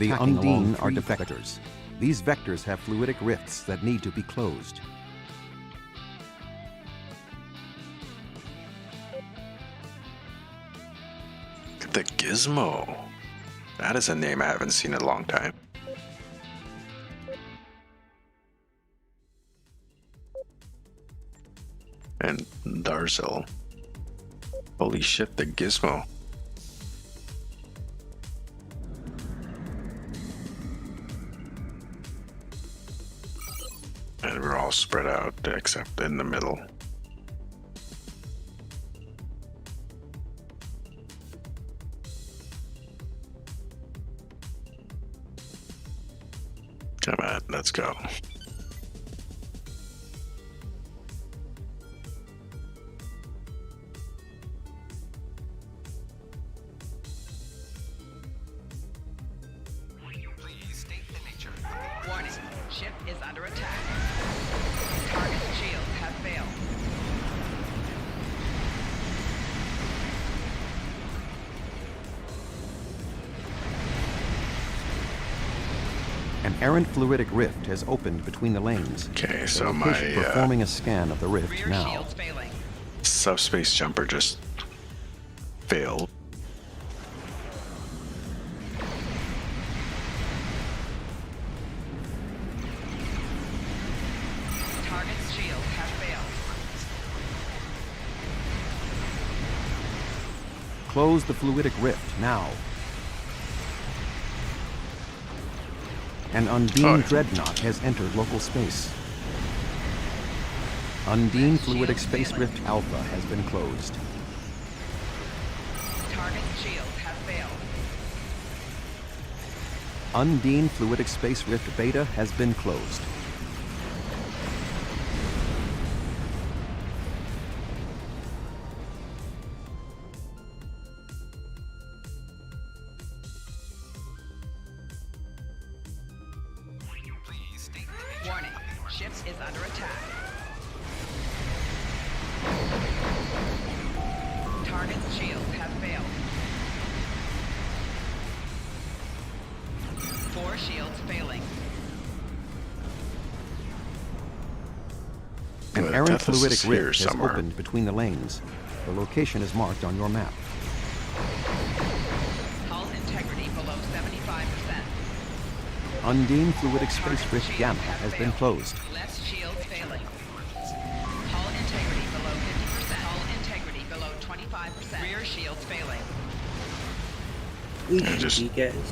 defectors. These vectors have fluidic rifts that need to be closed. The Gizmo. That is a name I haven't seen in a long time. And Darzel. Holy shit, the Gizmo. And we're all spread out except in the middle. Come on, let's go. Warning, ship is under attack. Target shields have failed. An errant fluidic rift has opened between the lanes. Okay, The so location my performing a scan of the rift Rear now. shields failing. subspace jumper just failed. Target's shields have failed. Close the fluidic rift now. An Undine dreadnought has entered local space. Undine fluidic space rift alpha has been closed. Target's shields have failed. Undine fluidic space rift beta has been closed. Warning, ship is under attack. Target's shields have failed. 4 shields failing. An The errant Deathus is fluidic here rift has somewhere. opened between the lanes. The location is marked on your map. Hull integrity below 75%. Undine fluidic space Target's rift shields gamma have has been failed. closed. Left shield failing. Hull integrity below 50%. Hull integrity below 25%. Rear shields failing. We I should just- be getting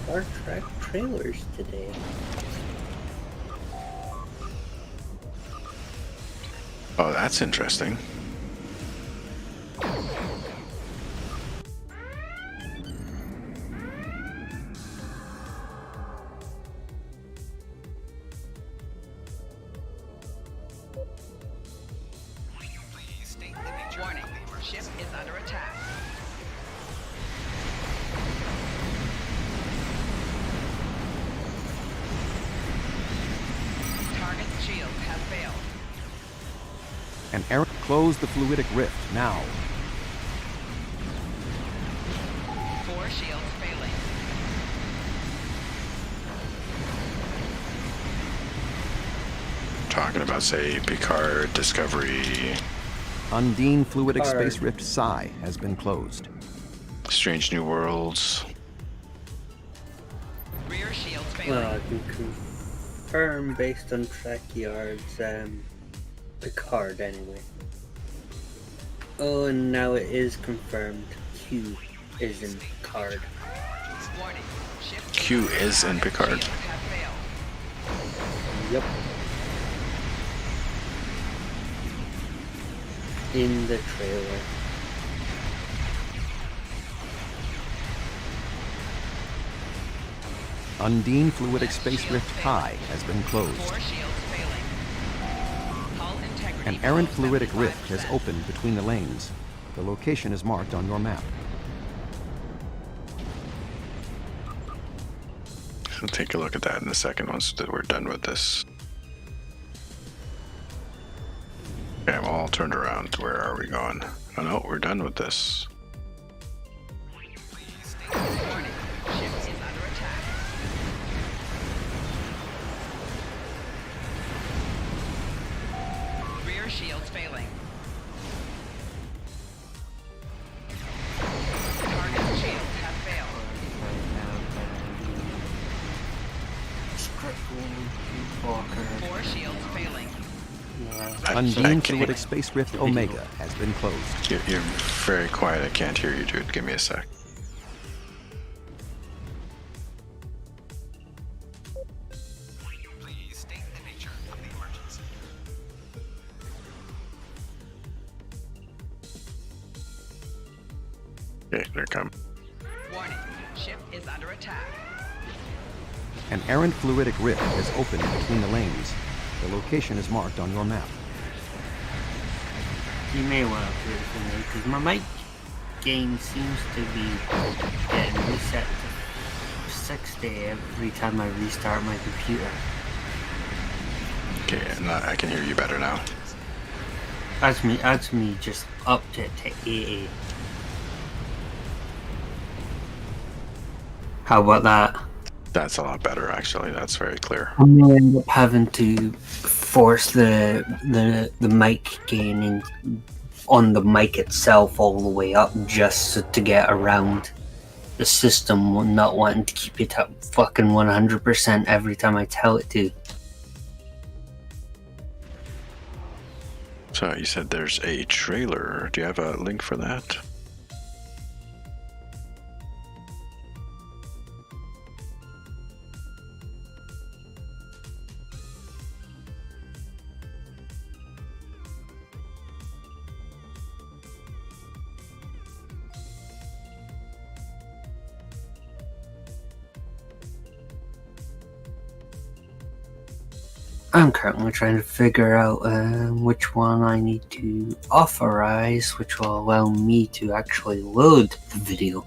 Star Trek trailers today. Oh, that's interesting. Warning, ship is under attack. Target's shields have failed. An errant close the fluidic rift now. 4 shields failing. Talking about, say, Picard, Discovery, Undine fluidic Card. space rift psi has been closed. Strange New Worlds. Rear shields Well, failing. I can confirm based on track yards, Picard anyway. Oh, and now it is confirmed. Q is in Picard. Warning, ship Q is in Picard. shields have failed. Yep. In the trailer. Undine Fluidic Space Rift High has been closed. 4 shields failing. Hull integrity An errant below fluidic rift has 75%. opened between the lanes. The location is marked on your map. We'll take a look at that in a second once that we're done with this. Okay, I'm all turned around. Where are we going? Oh no, we're done with this. Warning, ship is under attack. Rear shields failing. Target shields have failed. Walker. 4 shields failing. Yeah. Undine can't- Fluidic Space Rift Omega has been closed. You're very quiet. I can't hear you, dude. Give me a sec. Please state the nature of the emergency. Okay, there come. Warning, ship is under attack. An errant fluidic rift has opened between the lanes. The location is marked on your map. You may want to put it for me, because my mic gain seems to be getting reset to 60 every time I restart my computer. Okay, and I can hear you better now. Adds me just upped it to 80. How about that? That's a lot better, actually. That's very clear. I'm gonna end up having to force the mic gaining on the mic itself all the way up just to get around the system not wanting to keep it at fucking 100% every time I tell it to. So you said there's a trailer. Do you have a link for that? I'm currently trying to figure out which one I need to authorize, which will allow me to actually load the video.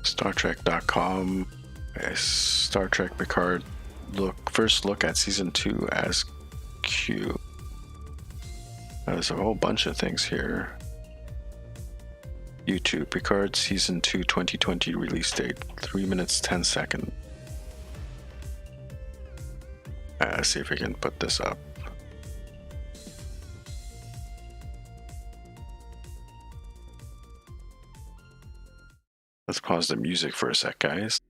StarTrek.com. Star Trek Picard. First look at season 2 as Q. There's a whole bunch of things here. YouTube Picard season 2 2020 release date 3 minutes 10 seconds. Let's see if we can put this up. Let's pause the music for a sec, guys.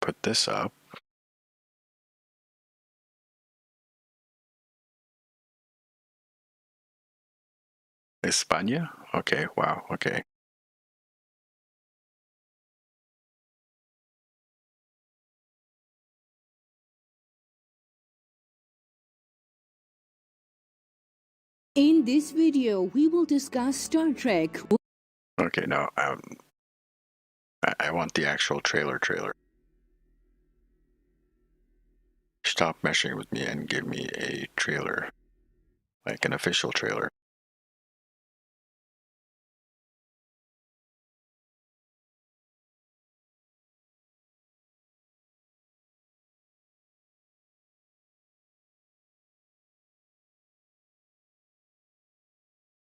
Put this up. España? Okay, wow, okay. In this video, we will discuss Star Trek. Okay, no, I want the actual trailer. Stop meshing with me and give me a trailer. Like an official trailer.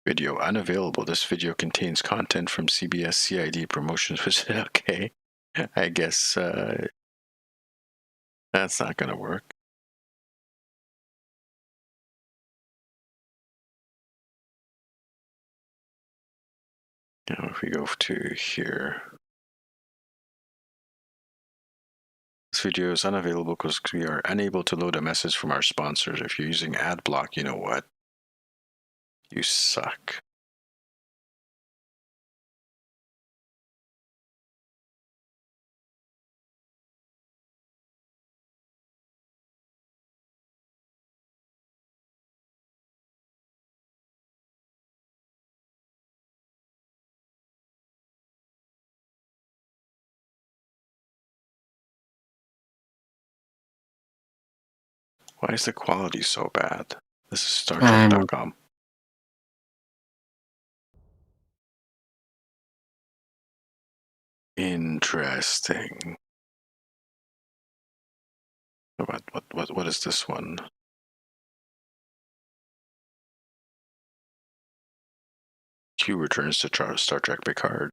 Video unavailable. This video contains content from CBS CID promotions, which okay. I guess that's not gonna work. Now if we go to here. This video is unavailable because we are unable to load a message from our sponsors. If you're using ad block, you know what? You suck. Why is the quality so bad? This is StarTrek.com. Interesting. What is this one? Q returns to Star Trek Picard.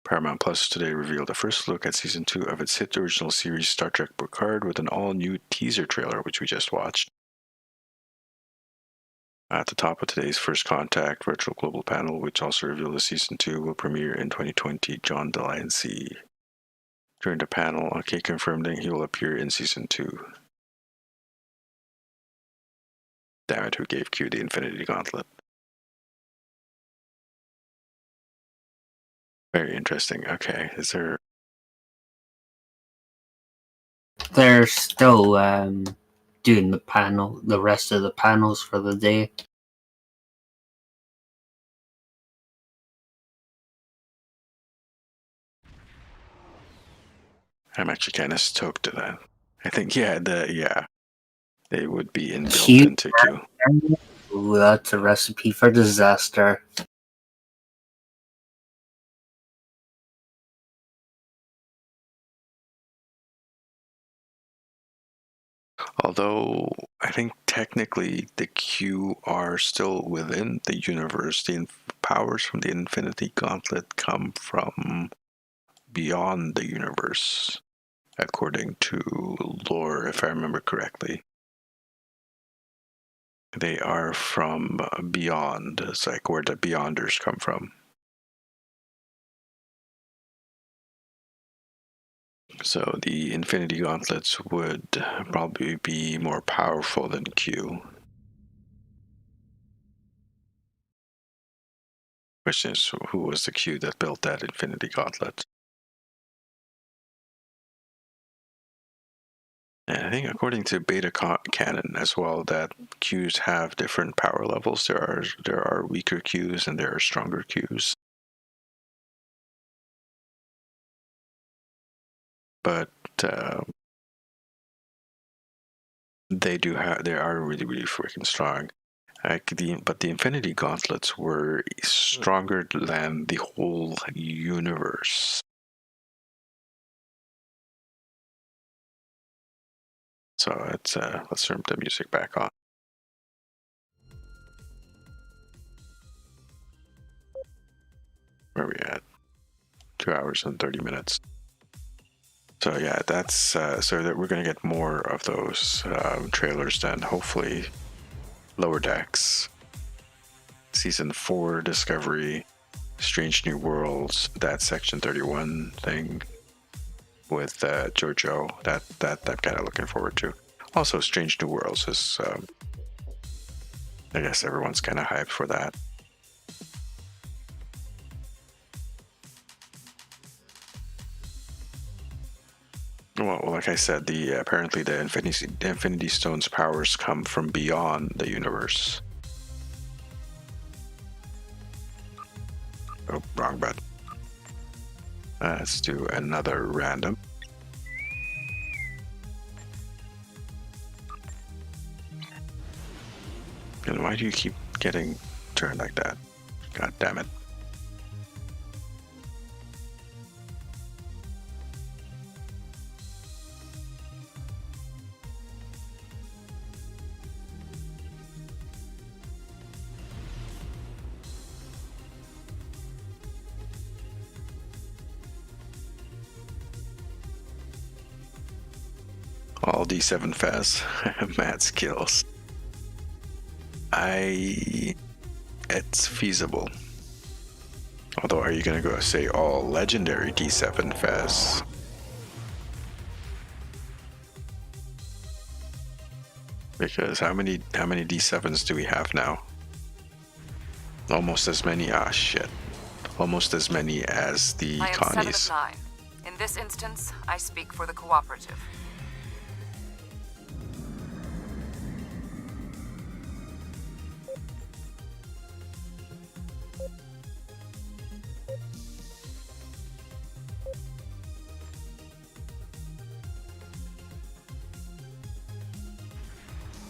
Paramount Plus today revealed a first look at season 2 of its hit original series Star Trek Picard with an all-new teaser trailer, which we just watched. At the top of today's First Contact virtual global panel, which also revealed the season 2 will premiere in 2020, John Delancey. During the panel, OK confirmed that he will appear in season 2. Damn it, who gave Q the Infinity Gauntlet? Very interesting. Okay, is there... They're still doing the rest of the panels for the day. I'm actually kind of stoked to that. I think, they would be inbuilt Q. into Q. Ooh, that's a recipe for disaster. Although, I think technically the Q are still within the universe. The powers from the Infinity Gauntlet come from beyond the universe, according to lore, if I remember correctly. They are from beyond. It's like where the Beyonders come from. So the Infinity Gauntlets would probably be more powerful than Q. Question is, who was the Q that built that Infinity Gauntlet? And I think according to beta canon as well, that Qs have different power levels. There are weaker Qs and there are stronger Qs. But they are really, really freaking strong. But the Infinity Gauntlets were stronger than the whole universe. So let's turn the music back on. Where are we at? 2 hours and 30 minutes. So yeah, that's so that we're gonna get more of those trailers then. Hopefully, Lower Decks, Season 4 Discovery, Strange New Worlds, that Section 31 thing with Jojo. That I'm kind of looking forward to. Also, Strange New Worlds is, I guess everyone's kind of hyped for that. Well, like I said, apparently the Infinity Stone's powers come from beyond the universe. Oh, wrong button. Let's do another random. And why do you keep getting turned like that? God damn it. All D7 Fez. Mad skills. It's feasible. Although, are you gonna go say all Legendary D7 Fez? Because how many D7s do we have now? Almost as many. Ah, shit. Almost as many as the I am Connies. 7 of 9. In this instance, I speak for the cooperative.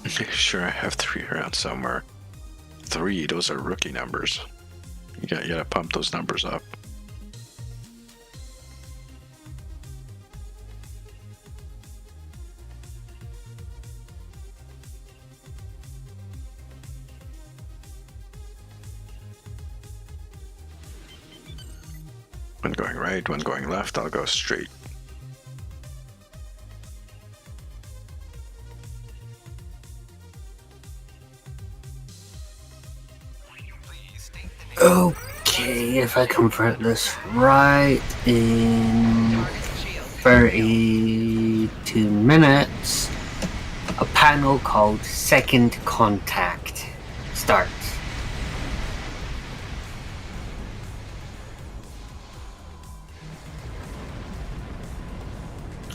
Sure, I have 3 around somewhere. 3, those are rookie numbers. You gotta pump those numbers up. One going right, one going left, I'll go straight. Okay, if I convert this right, in 32 minutes, a panel called Second Contact starts.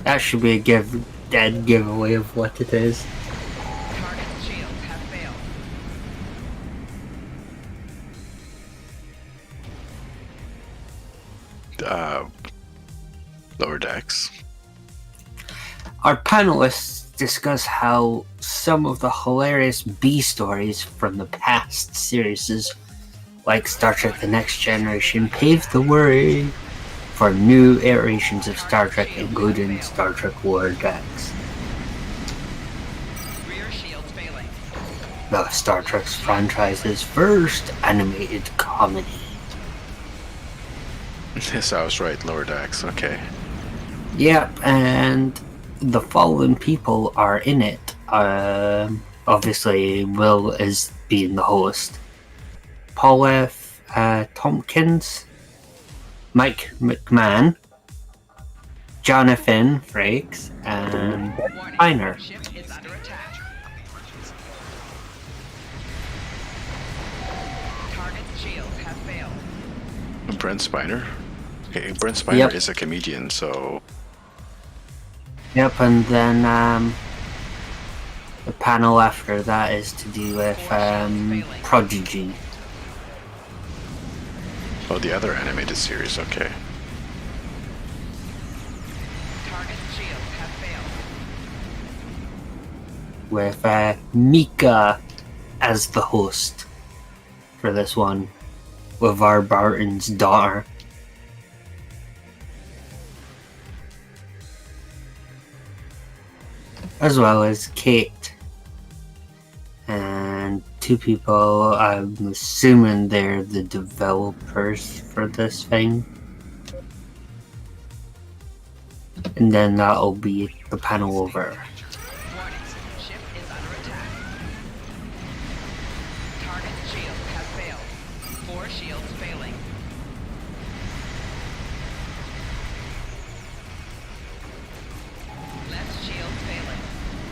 That should be a dead giveaway of what it is. Target's shields have failed. Lower decks. Our panelists discuss how some of the hilarious B stories from the past series, like Star Trek The Next Generation, paved the way for new iterations of Star Trek, including Star Trek Lower Decks. Rear shields failing. The Star Trek franchise's first animated comedy. Yes, I was right, Lower Decks, okay. Yep, and the following people are in it. Obviously, Will is being the host. Paul F. Tompkins, Mike McMahon, Jonathan Frakes, and Spiner. Ship is under attack. Target's shields have failed. Brent Spiner. Okay, Brent Spiner is a comedian, so... Yep, and then the panel after that is to do with Prodigy. Oh, the other animated series, okay. Target's shields have failed. With Mika as the host for this one. LeVar Barton's daughter. As well as Kate. And 2 people, I'm assuming they're the developers for this thing. And then that'll be the panel over. Warning. Ship is under attack. Target's shields have failed. 4 shields failing. Left shield failing.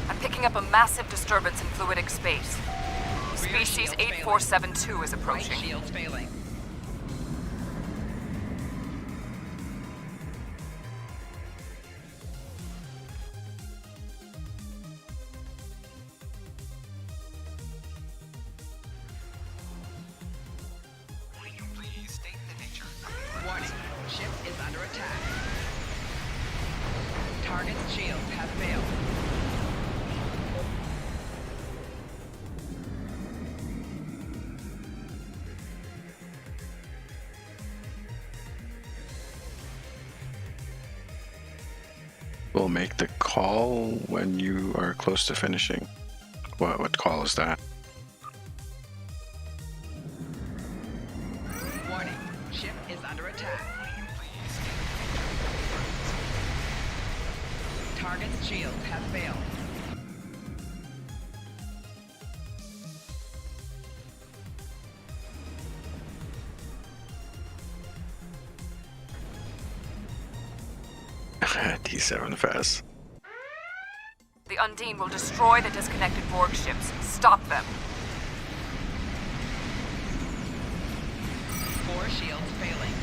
I'm picking up a massive disturbance in fluidic space. Species 8472 is approaching. Right shields failing. Warning. Ship is under attack. Target's shields have failed. We'll make the call when you are close to finishing. What call is that? Warning. Ship is under attack. Target's shields have failed. D7 Fast. The Undine will destroy the disconnected Borg ships. Stop them. 4 shields failing.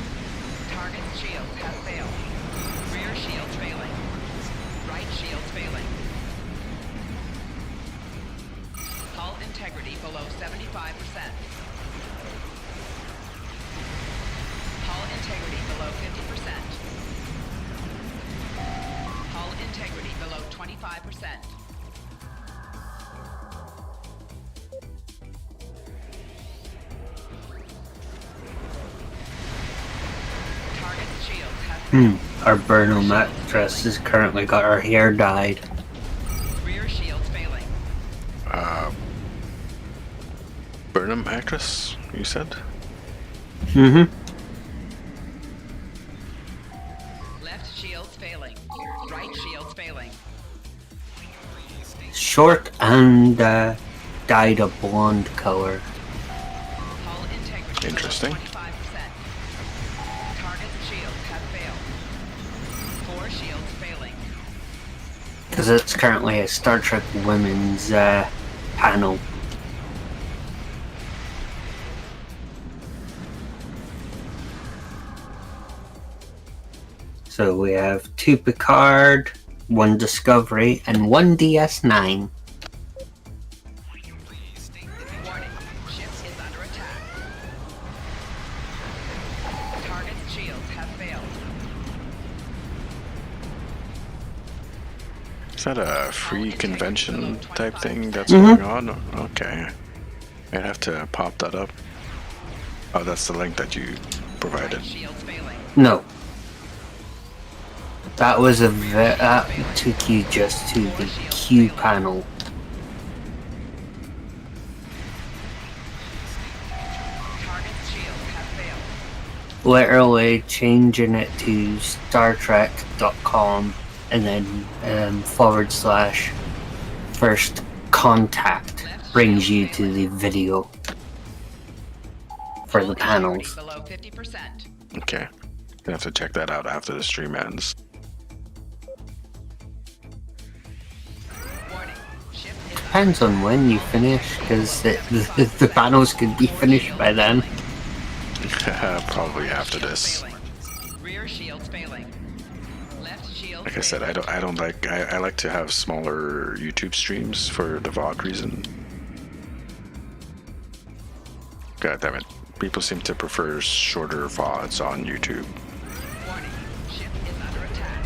Target's shields have failed. Rear shields failing. Right shields failing. Hull integrity below 75%. Hull integrity below 50%. Hull integrity below 25%. Our Burnham actress has currently got her hair dyed. Rear shields failing. Burnham actress, you said? Mm-hmm. Left shields failing. Right shields failing. Short and dyed a blonde color. Hull integrity Interesting. 25%. Target's shields have failed. 4 shields failing. Because it's currently a Star Trek Women's panel. So we have 2 Picard, 1 Discovery, and 1 DS9. Warning. Ship is under attack. Target's shields have failed. Is that a free convention type thing that's going on? Okay. I'd have to pop that up. Oh, that's the link that you provided. Shields failing. No. That was that took you just to the Q panel. Target's shields have failed. Literally changing it to StarTrek.com and then / first contact brings you to the video for the panels. Below 50%. Okay. I have to check that out after the stream ends. Warning. Ship is Depends on when you finish, because the panels could be finished by then. Probably after this. failing. Rear shields failing. Left shield Like I said, I like to have smaller YouTube streams for the VOD reason. God damn it. People seem to prefer shorter VODs on YouTube. Warning. Ship is under attack.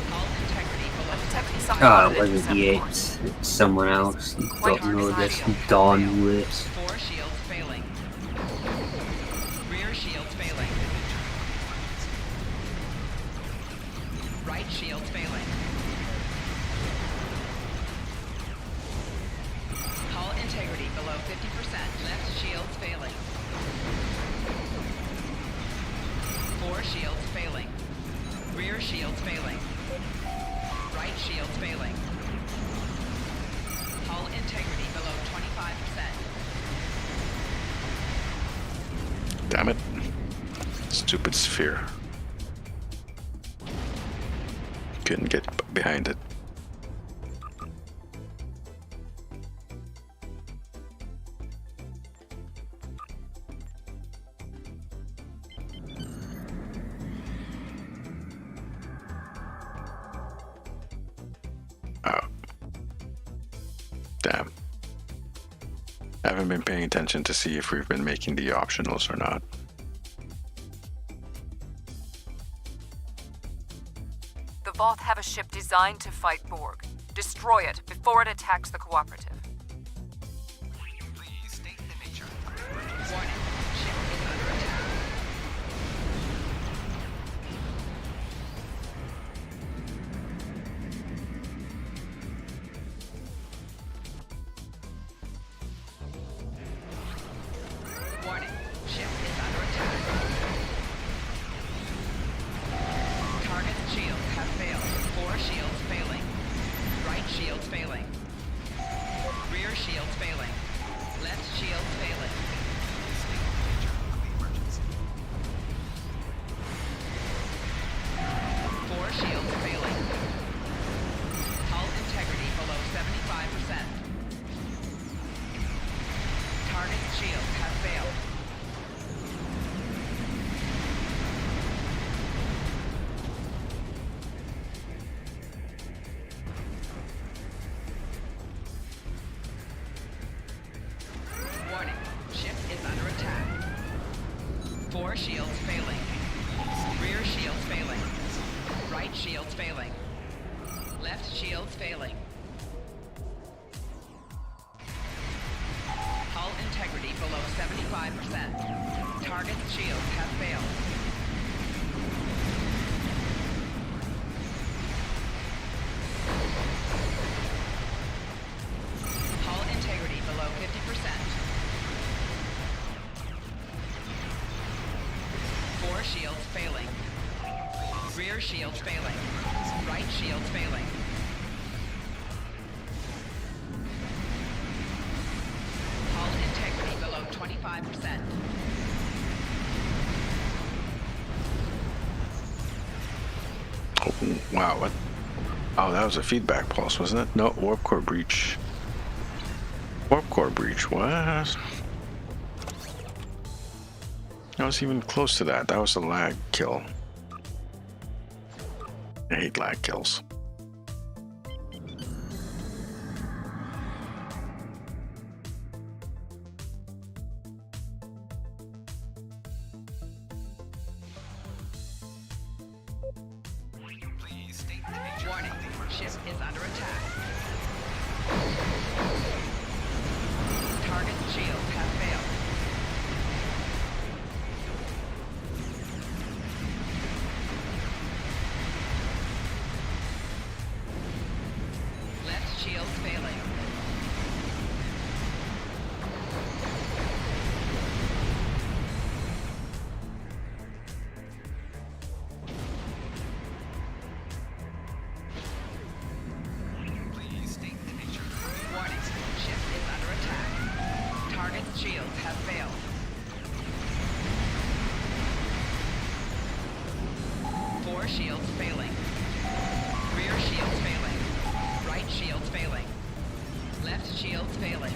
Hull integrity below 70%. Oh, it wasn't Yates, it's someone else. Don't know this. Don Lewis. 4 shields failing. Rear shields failing. Right shields failing. Hull integrity below 50%. Left shields failing. 4 shields failing. Rear shields failing. Right shields failing. Hull integrity below 25%. Damn it. Stupid sphere. Couldn't get behind it. Oh. Damn. I haven't been paying attention to see if we've been making the optionals or not. The Voth have a ship designed to fight Borg. Destroy it before it attacks the Cooperative. Please state the nature. Warning. Ship is under attack. Warning. Ship is under attack. Target's shields have failed. 4 shields failing. Right shields failing. Rear shields failing. Left shields failing. 4 shields failing. Hull integrity below 75%. Target's shields have failed. Warning. Ship is under attack. 4 shields failing. Rear shields failing. Right shields failing. Left shields failing. Hull integrity below 75%. Target's shields have failed. Rear shields failing. Right shields failing. Hull integrity below 25%. Oh, wow, what? Oh, that was a feedback pulse, wasn't it? No, warp core breach. Warp core breach, what? I was even close to that. That was a lag kill. I hate lag kills. Warning, ship is under attack. Target shields have failed. Left shield failing. Warning, ship is under attack. Target's shields have failed. Four shields failing. Rear shields failing. Right shields failing. Left shields failing.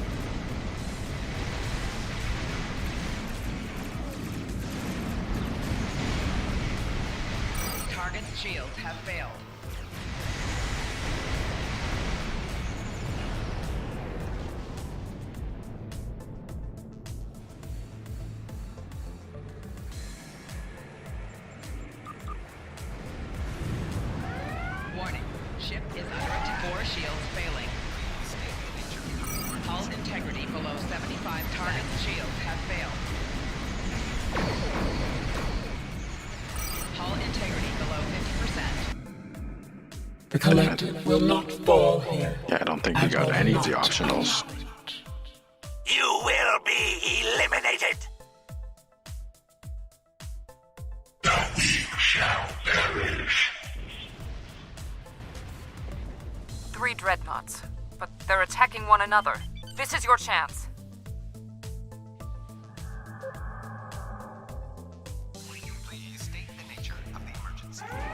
Target's shields have failed. Warning, ship is under attack. Four shields failing. Hull integrity below 75. Target's shields have failed. Hull integrity below 50%. The collective will not fall here. Yeah, I don't think we got any of the optionals. You will be eliminated. The weak shall perish. 3 dreadnoughts, but they're attacking one another. This is your chance.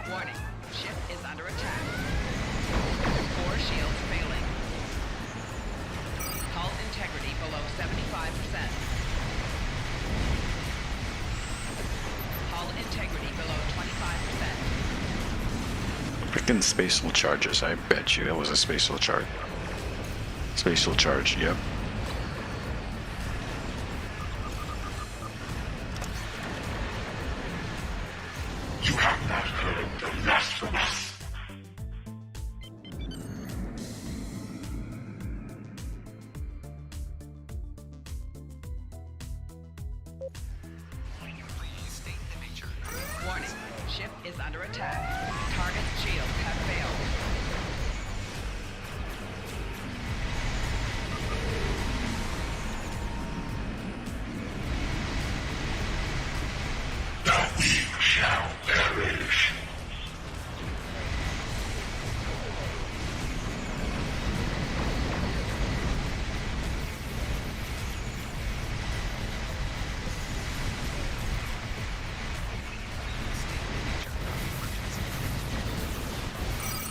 Warning, ship is under attack. 4 shields failing. Hull integrity below 75%. Hull integrity below 25%. Freaking spatial charges, I bet you that was a spatial charge. Spatial charge, yep. You have not heard the last from us. Warning, ship is under attack. Target's shields have failed. The weak shall perish.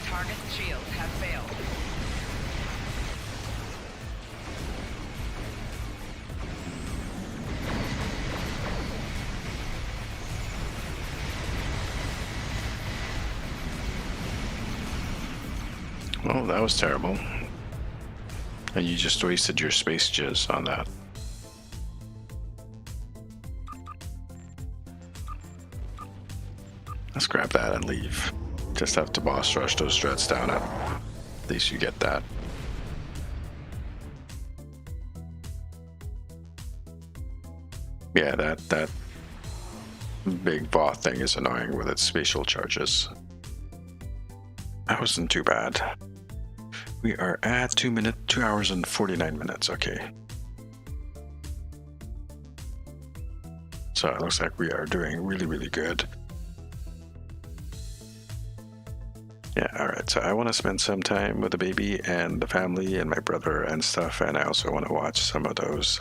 Target's shields have failed. Well, that was terrible. And you just wasted your space jizz on that. Let's grab that and leave. Just have to boss rush those dreads down. At least you get that. Yeah, that big Voth thing is annoying with its spatial charges. That wasn't too bad. We are at 2 hours and 49 minutes. Okay. So it looks like we are doing really, really good. Yeah, all right. So I want to spend some time with the baby and the family and my brother and stuff, and I also want to watch some of those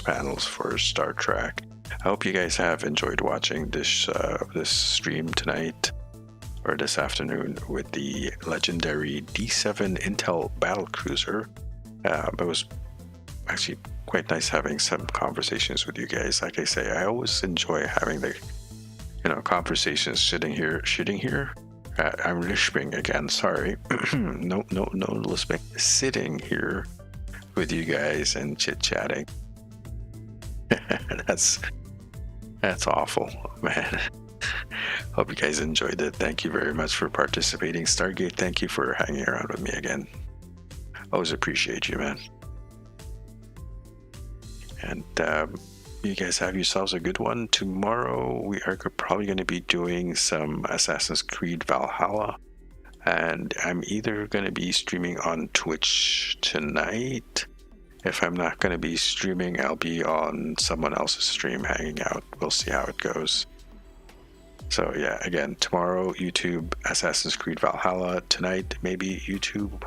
panels for Star Trek. I hope you guys have enjoyed watching this stream tonight or this afternoon with the Legendary D7 Intel Battlecruiser. It was actually quite nice having some conversations with you guys. Like I say, I always enjoy having the conversations sitting here. I'm lisping again, sorry. No lisping. Sitting here with you guys and chit-chatting. That's awful, man. Hope you guys enjoyed it. Thank you very much for participating. Stargate, thank you for hanging around with me again. Always appreciate you, man. And you guys have yourselves a good one. Tomorrow we are probably going to be doing some Assassin's Creed Valhalla, and I'm either going to be streaming on Twitch tonight. If I'm not going to be streaming, I'll be on someone else's stream hanging out. We'll see how it goes. So yeah, again, tomorrow YouTube Assassin's Creed Valhalla, tonight maybe YouTube,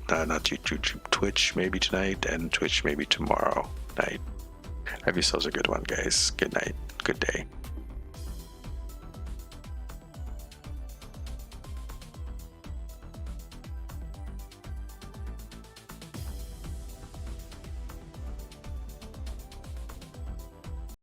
not YouTube, Twitch maybe tonight, and Twitch maybe tomorrow night. Have yourselves a good one, guys. Good night. Good day.